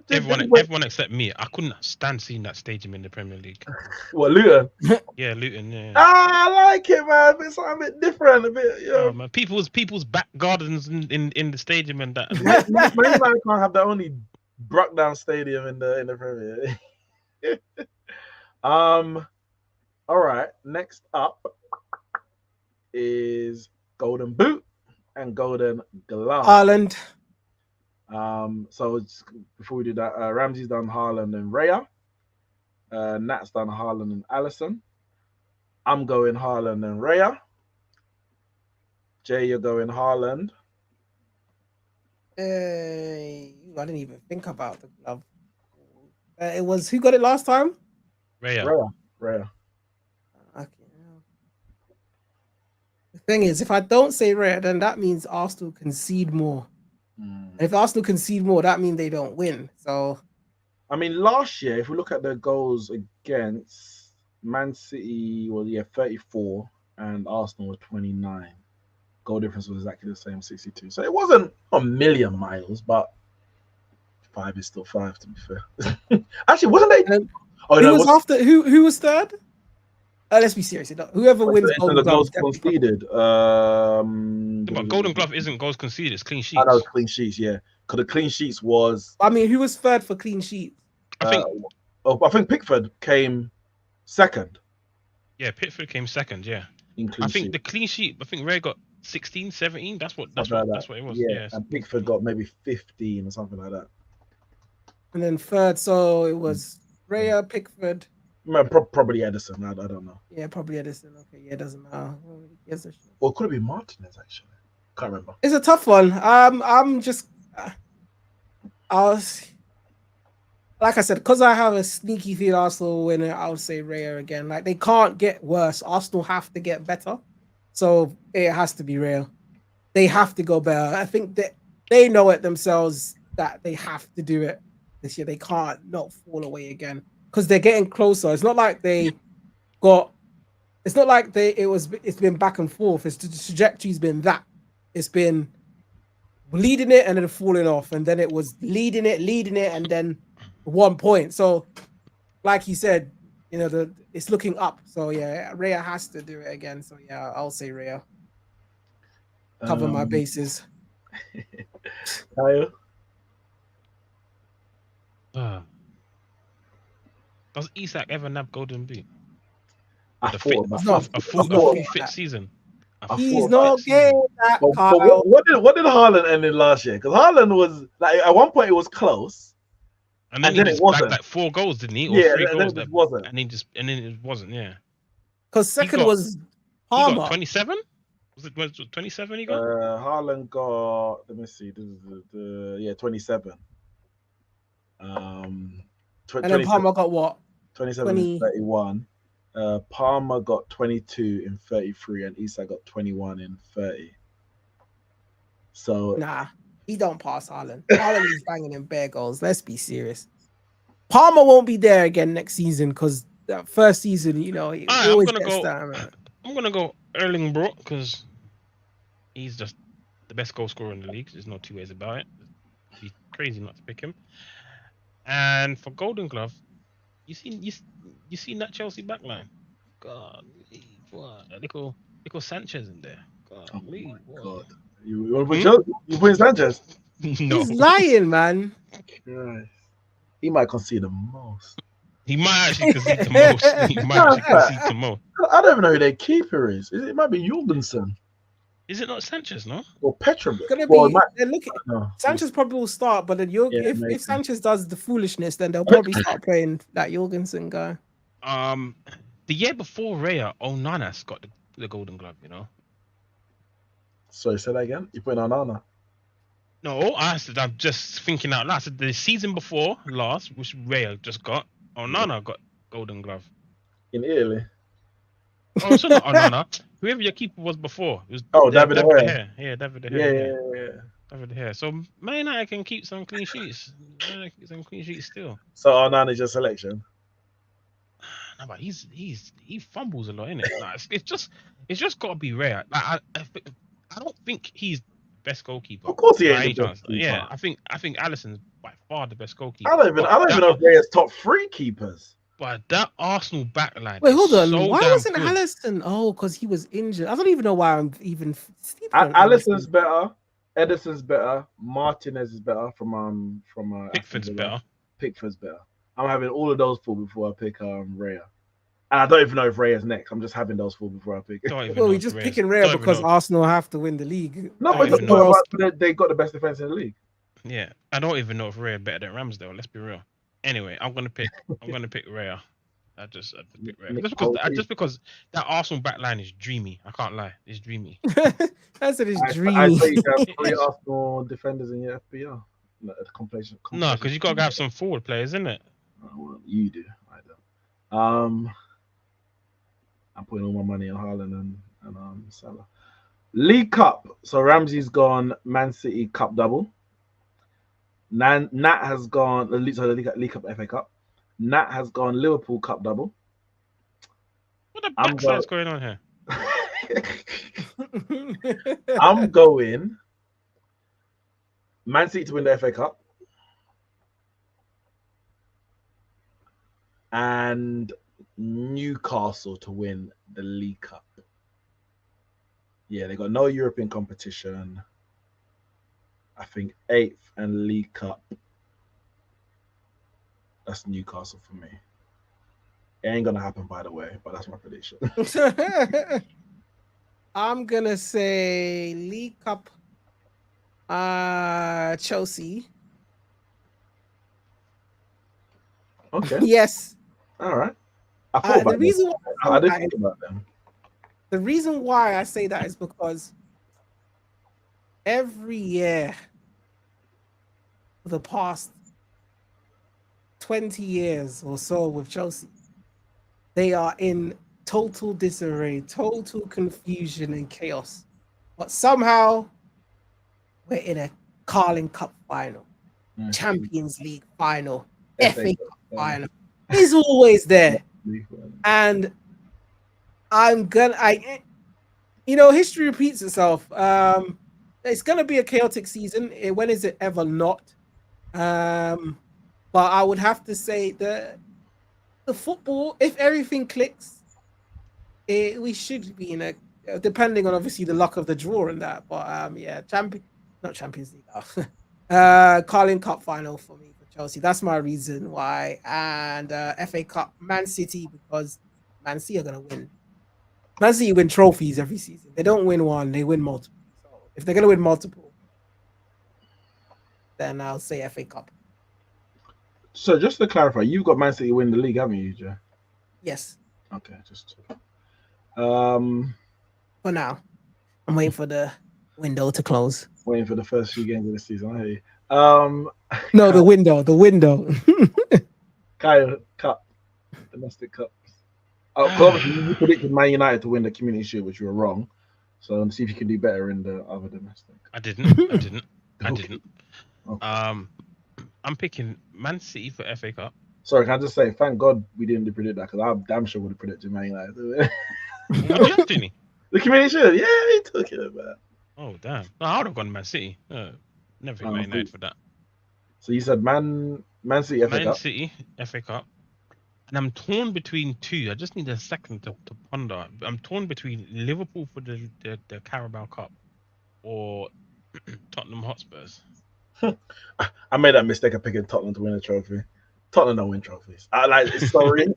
B: Everyone except me. I couldn't stand seeing that stadium in the Premier League.
A: What, Luton?
B: Yeah, Luton. Yeah.
A: I like it, man. It's something a bit different, a bit.
B: Oh man, people's back gardens in the stadium and that.
A: Man United can't have the only broke down stadium in the Premier League. All right. Next up is Golden Boot and Golden Glove.
C: Ireland.
A: So before we do that, Ramsey's done Haaland and Raya. Nat's done Haaland and Allison. I'm going Haaland and Raya. Jay, you're going Haaland.
C: I didn't even think about the glove. It was who got it last time?
B: Raya.
A: Raya.
C: Okay. The thing is, if I don't say Raya, then that means Arsenal concede more.
A: Mm.
C: If Arsenal concede more, that means they don't win. So
A: I mean, last year, if we look at the goals against Man City, 34, and Arsenal was 29. Goal difference was exactly the same, 62. So it wasn't a million miles, but 5 is still 5, to be fair. Actually, wasn't they? Oh,
C: who
A: no,
C: was after? Who was third? Let's be serious. Whoever wins Golden
A: the
C: Glove
A: goals
C: is definitely
A: conceded.
B: But Golden Glove isn't goals conceded; it's clean
A: I
B: sheets.
A: know clean sheets, yeah. Because the clean sheets was.
C: I mean, who was third for clean sheets?
B: I
A: think Pickford came second.
B: Yeah, Pickford came second. Yeah,
A: in clean
B: I think
A: sheet.
B: the clean sheet. I think Ray got 16, 17. That's what it was.
A: Yeah,
B: Yes.
A: and Pickford got maybe 15 or something like that.
C: And then third, so it was Raya, Pickford.
A: Probably Edison. I don't know.
C: Yeah, probably Edison. Okay, yeah, it doesn't matter. Yes,
A: Or could it be Martinez actually? Can't remember.
C: it's a tough one. I'm just, I was, like I said, because I have a sneaky feel Arsenal will win it. I would say Raya again. Like they can't get worse. Arsenal have to get better, so it has to be Raya. They have to go better. I think that they know it themselves that they have to do it this year. They can't not fall away again because they're getting closer. It's not like they got. It's not like it's been back and forth. It's the trajectory's been that. It's been leading it and then falling off, and then it was leading it, and then 1 point. So, like you said, it's looking up. So yeah, Raya has to do it again. So yeah, I'll say Raya. Cover my bases.
A: Kyle?
B: Does Isak ever nab Golden Boot?
A: I thought
B: A full fit season.
C: He's not getting that,
A: Kyle. What did Haaland end in last year? Because Haaland was like at one point it was close,
B: and then he just bagged like 4 goals, didn't he? Or 3 goals.
A: It wasn't.
B: And then it wasn't. Yeah.
C: Because second was Palmer.
B: He got 27. Was it 27 he got?
A: Haaland got. Let me see. This is 27.
C: And then Palmer got what?
A: 27 and 31. Palmer got 22 in 33 and Isak got 21 in 30. So
C: nah, he don't pass Haaland. Haaland is banging in bare goals. Let's be serious. Palmer won't be there again next season because that first season, he always gets that.
B: I'm gonna go Erling Brook because he's just the best goal scorer in the league. There's no 2 ways about it. It'd be crazy not to pick him. And for Golden Glove, you seen that Chelsea backline? God, what little Sanchez in there. God,
A: oh my
B: what?
A: God. You put Sanchez?
B: No.
C: He's lying, man.
A: Christ. He might concede the most.
B: He might actually concede the most.
A: I don't even know who their keeper is. It might be Jorgensen.
B: Is it not Sanchez, no?
A: Or Petrovic?
C: Sanchez probably will start, but then if Sanchez does the foolishness, then they'll probably start playing that Jorgensen guy.
B: The year before Raya, Onanas got the Golden Glove,
A: Sorry, say that again? You put Onana?
B: No, I'm just thinking out loud. So the season before last, which Raya just got, Onana got Golden Glove.
A: In Italy?
B: Oh, so not Onana. Whoever your keeper was before. It was
A: David De Gea.
B: Yeah, David De Gea.
A: Yeah.
B: David De Gea. So Man United can keep some clean sheets. Still.
A: So Onana is your selection?
B: No, but he fumbles a lot, innit? Like, it's just got to be rare. Like, I don't think he's best goalkeeper.
A: Of course he ain't the best keeper.
B: Yeah, I think Alisson's by far the best goalkeeper.
A: I don't even know if they're top 3 keepers.
B: But that Arsenal backline.
C: Wait, hold on.
B: So
C: why wasn't
B: good.
C: Alisson? Oh, because he was injured. I don't even know why I'm even.
A: Alisson's better. Edison's better. Martinez is better from
B: Pickford's better.
A: Pickford's better. I'm having all of those 4 before I pick Raya. And I don't even know if Raya's next. I'm just having those 4 before I pick.
C: Well, we're just picking Raya because Arsenal have to win the league.
A: No, but they got the best defense in the league.
B: Yeah, I don't even know if Raya better than Ramsdale. Let's be real. Anyway, I'm gonna pick Raya. I just pick Raya just because that Arsenal backline is dreamy. I can't lie, it's dreamy.
C: That's it. It's dreamy.
A: I say you have 3 Arsenal defenders in your FPL. No,
B: because you gotta have some forward players, isn't it?
A: Well, you do. I I'm putting all my money on Haaland and Salah. League Cup. So Ramsey's gone Man City Cup double. Nat has gone the League Cup FA Cup. Nat has gone Liverpool Cup double.
B: What the
A: I'm
B: backside's going on here?
A: I'm going Man City to win the FA Cup and Newcastle to win the League Cup. Yeah, they got no European competition. I think 8th and League Cup. That's Newcastle for me. It ain't gonna happen, by the way, but that's my prediction.
C: I'm gonna say League Cup. Chelsea.
A: Okay.
C: Yes.
A: All right. I thought about
C: the reason
A: them.
C: why
A: I did think about them.
C: the reason why I say that is because every year for the past 20 years or so with Chelsea, they are in total disarray, total confusion and chaos. But somehow we're in a Carling Cup final, Champions League final, FA Cup final. It's always there. And history repeats itself. It's gonna be a chaotic season. When is it ever not? But I would have to say the football, if everything clicks, we should be in a, depending on obviously the luck of the draw and that. But not Champions League. Carling Cup final for me for Chelsea. That's my reason why. And FA Cup, Man City, because Man City are gonna win. Man City win trophies every season. They don't win one, they win multiple. So if they're gonna win multiple, then I'll say FA Cup.
A: So just to clarify, you've got Man City win the league, haven't you, Joe?
C: Yes.
A: Okay, just
C: for now. I'm waiting for the window to close.
A: Waiting for the first few games of the season. I hear you.
C: No, the window.
A: Kyle Cup, domestic cups. Obviously, you predicted Man United to win the Community Shield, which you were wrong. So see if you can do better in the other domestic.
B: I didn't.
A: Okay.
B: I'm picking Man City for FA Cup.
A: Sorry, can I just say, thank God we didn't predict that because I damn sure would have predicted Man United.
B: Would you have, Jimmy?
A: The Community Shield, yeah, he took it, man.
B: Oh damn! No, I would have gone Man City. Never picked Man United for that.
A: So you said Man City FA Cup.
B: Man City FA Cup, and I'm torn between two. I just need a second to ponder. I'm torn between Liverpool for the Carabao Cup or Tottenham Hotspurs.
A: I made that mistake of picking Tottenham to win a trophy. Tottenham don't win trophies. Sorry.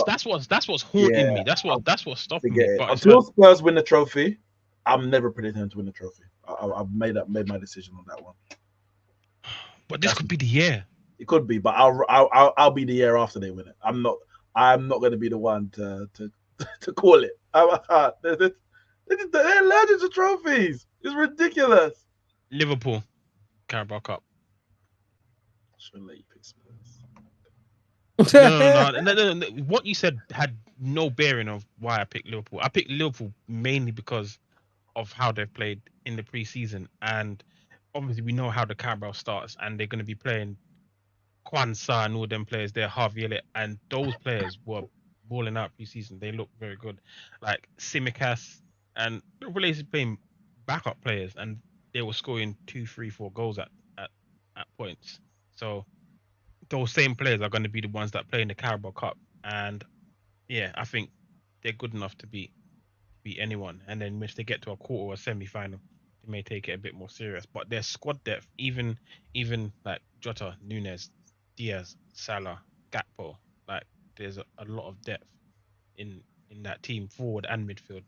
B: That's what's haunting me. That's what's stopping me. But
A: until Spurs win the trophy, I'm never predicting them to win the trophy. I've made my decision on that one.
B: But this could be the year.
A: It could be, but I'll be the year after they win it. I'm not going to be the one to call it. They're allergic to trophies. It's ridiculous.
B: Liverpool, Carabao Cup.
A: Should let you pick Spurs.
B: No. What you said had no bearing of why I picked Liverpool. I picked Liverpool mainly because of how they've played in the preseason, and obviously we know how the Carabao starts, and they're going to be playing Kwanzaa and all them players. They're Harvey Elliott, and those players were balling out preseason. They look very good, like Tsimikas, and Liverpool is playing backup players, and they were scoring 2, 3, 4 goals at points. So those same players are going to be the ones that play in the Carabao Cup, and yeah, I think they're good enough to beat anyone. And then once they get to a quarter or a semi-final, they may take it a bit more serious. But their squad depth, even like Jota, Nunes, Diaz, Salah, Gakpo, like there's a lot of depth in that team, forward and midfield,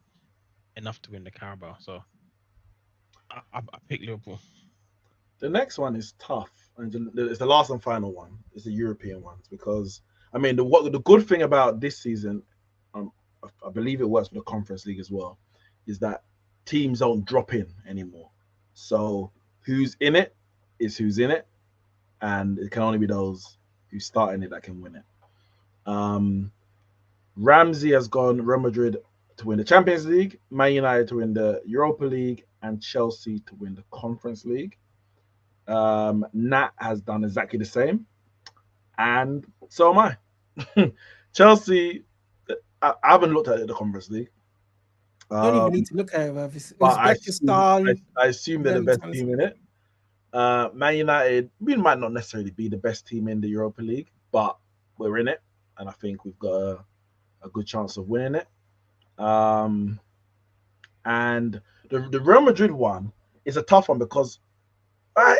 B: enough to win the Carabao. So I pick Liverpool.
A: The next one is tough, and it's the last and final one. It's the European ones because I mean the good thing about this season, I believe it works for the Conference League as well, is that teams don't drop in anymore. So who's in it is who's in it, and it can only be those who start in it that can win it. Ramsey has gone Real Madrid to win the Champions League, Man United to win the Europa League, and Chelsea to win the Conference League. Nat has done exactly the same, and so am I. Chelsea, I haven't looked at the Conference League.
C: Don't even need to look at it. Bruv. It's
A: But
C: Uzbekistan.
A: I assume they're the best team in it. Man United, we might not necessarily be the best team in the Europa League, but we're in it, and I think we've got a good chance of winning it. And the Real Madrid one is a tough one because well,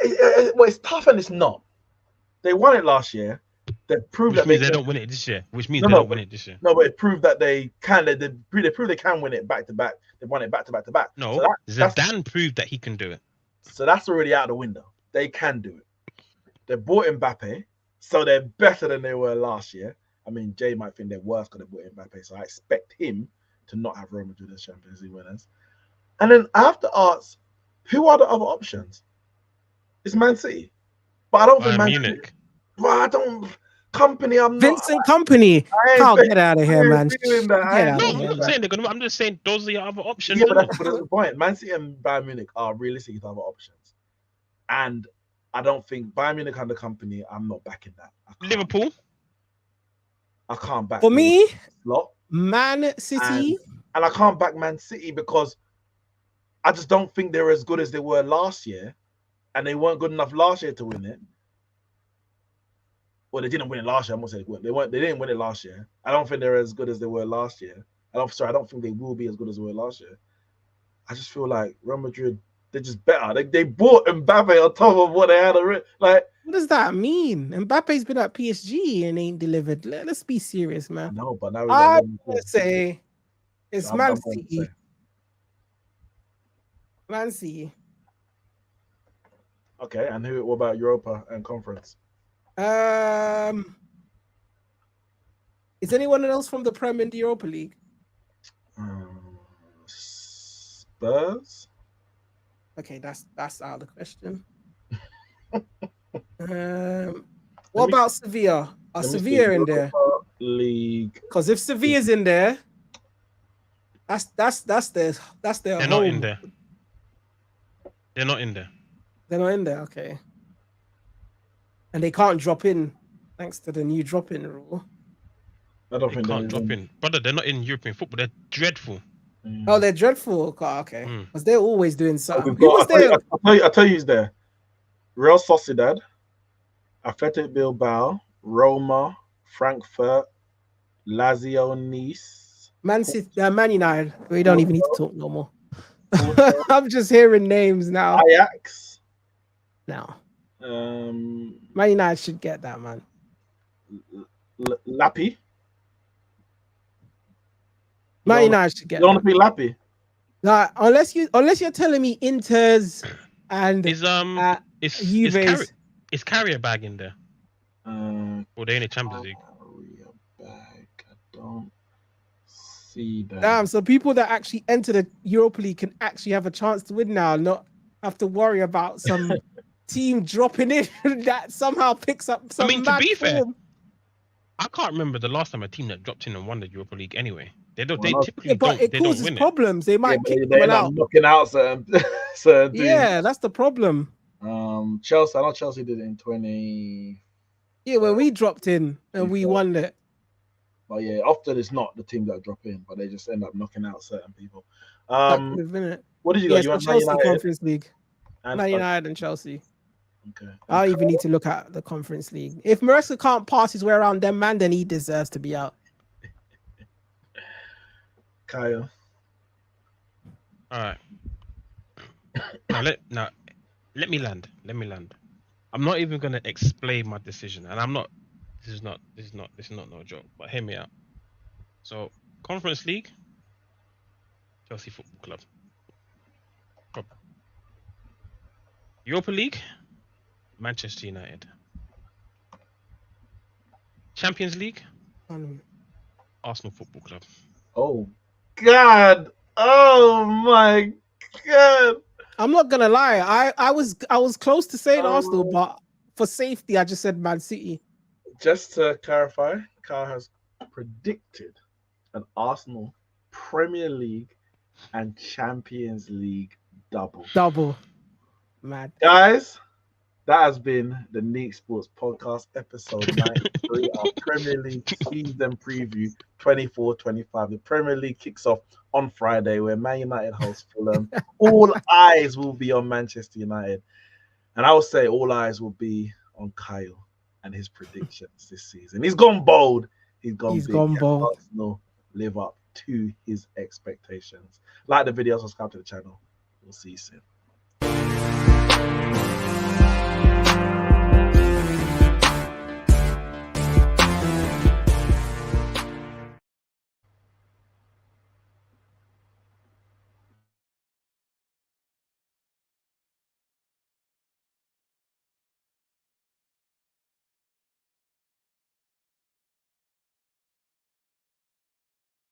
A: it's tough and it's not. They won it last year. They proved
B: Which
A: that
B: means they don't win it this year. Which means they don't win it this year.
A: No, but it proved that they can. They proved they can win it back to back. They won it back to back to back.
B: No,
A: so
B: Zidane proved that he can do it.
A: So that's already out the window. They can do it. They bought Mbappe, so they're better than they were last year. I mean, Jay might think they're worse because they bought Mbappe, so I expect him to not have Real Madrid as Champions League winners. And then I have to ask, who are the other options? It's Man City, but I don't think Man
B: Munich.
A: City. Well, I don't. Company, I'm
C: Vincent
A: not.
C: Company. Can't get out of here, man.
A: Get out
B: No,
A: of
B: I'm
A: here,
B: not saying they're gonna. I'm just saying those are your other options.
A: Yeah, but that's the point. Man City and Bayern Munich are realistically the other options, and I don't think Bayern Munich and the Company. I'm not backing that.
B: Liverpool.
A: I can't back.
C: For me,
A: lot.
C: Man City,
A: and I can't back Man City because I just don't think they're as good as they were last year, and they weren't good enough last year to win it. Well, they didn't win it last year. I'm not saying they didn't win it last year. I don't think they're as good as they were last year. I don't think they will be as good as they were last year. I just feel like Real Madrid, they're just better. They bought Mbappe on top of what they had already. Like,
C: what does that mean? Mbappe's been at PSG and ain't delivered. Let's be serious, man.
A: No, but now
C: I'm gonna say it's Man City. Man City.
A: Okay, and what about Europa and Conference?
C: Is anyone else from the Prem in the Europa League?
A: Spurs.
C: Okay, that's out of the question. What about Sevilla? Are Sevilla in there?
A: League.
C: Because if Sevilla's in there, that's their
B: They're
C: home.
B: not in there. They're not in there.
C: They're not in there. Okay. And they can't drop in thanks to the new drop-in rule.
A: I don't
B: They
A: think
B: can't drop in, brother. They're not in European football. They're dreadful.
C: Oh, they're dreadful. Okay, because they're always doing something.
A: I'll tell you who's there. Real Sociedad, Athletic Bilbao, Roma, Frankfurt, Lazio, Nice.
C: Man United. We don't even need to talk no more. I'm just hearing names now.
A: Ajax.
C: No.
A: Man
C: United should get that, man.
A: Lappy.
C: Man United should get.
A: You want to be Lappy?
C: No, unless you're telling me Inter's and
B: is Carrier bag in there? Or they in the Champions League?
A: Carrier bag. I don't see that.
C: Damn, so people that actually enter the Europa League can actually have a chance to win now, not have to worry about some team dropping in that somehow picks up some.
B: I mean, to be fair, I can't remember the last time a team that dropped in and won the Europa League anyway. They don't. They typically
C: but it causes problems. They might kick
A: them
C: out.
A: Knocking out certain teams.
C: Yeah, that's the problem.
A: Chelsea. I know Chelsea did it in 20.
C: Yeah, when we dropped in and we won it.
A: But yeah, often it's not the team that drop in, but they just end up knocking out certain people.
C: What did
A: you got? You
C: want Chelsea Conference League. Man United and Chelsea.
A: Okay.
C: I don't even need to look at the Conference League. If Maresca can't pass his way around them, man, then he deserves to be out.
A: Kyle.
B: All right. Now, let me land. I'm not even gonna explain my decision, and I'm not. This is not no joke. But hear me out. So, Conference League, Chelsea Football Club. Problem. Europa League, Manchester United. Champions League, Arsenal Football Club.
A: Oh God! Oh my God!
C: I'm not gonna lie. I was close to saying Arsenal, but for safety, I just said Man City.
A: Just to clarify, Carl has predicted an Arsenal Premier League and Champions League double.
C: Double. Mad.
A: Guys, that has been the Neeks Sports Podcast, episode 93, our Premier League season preview 24-25. The Premier League kicks off on Friday, where Man United hosts Fulham. All eyes will be on Manchester United. And I will say all eyes will be on Kyle and his predictions this season. He's gone bold. He's gone big.
C: Gone bold.
A: Arsenal live up to his expectations. Like the video, subscribe to the channel. We'll see you soon.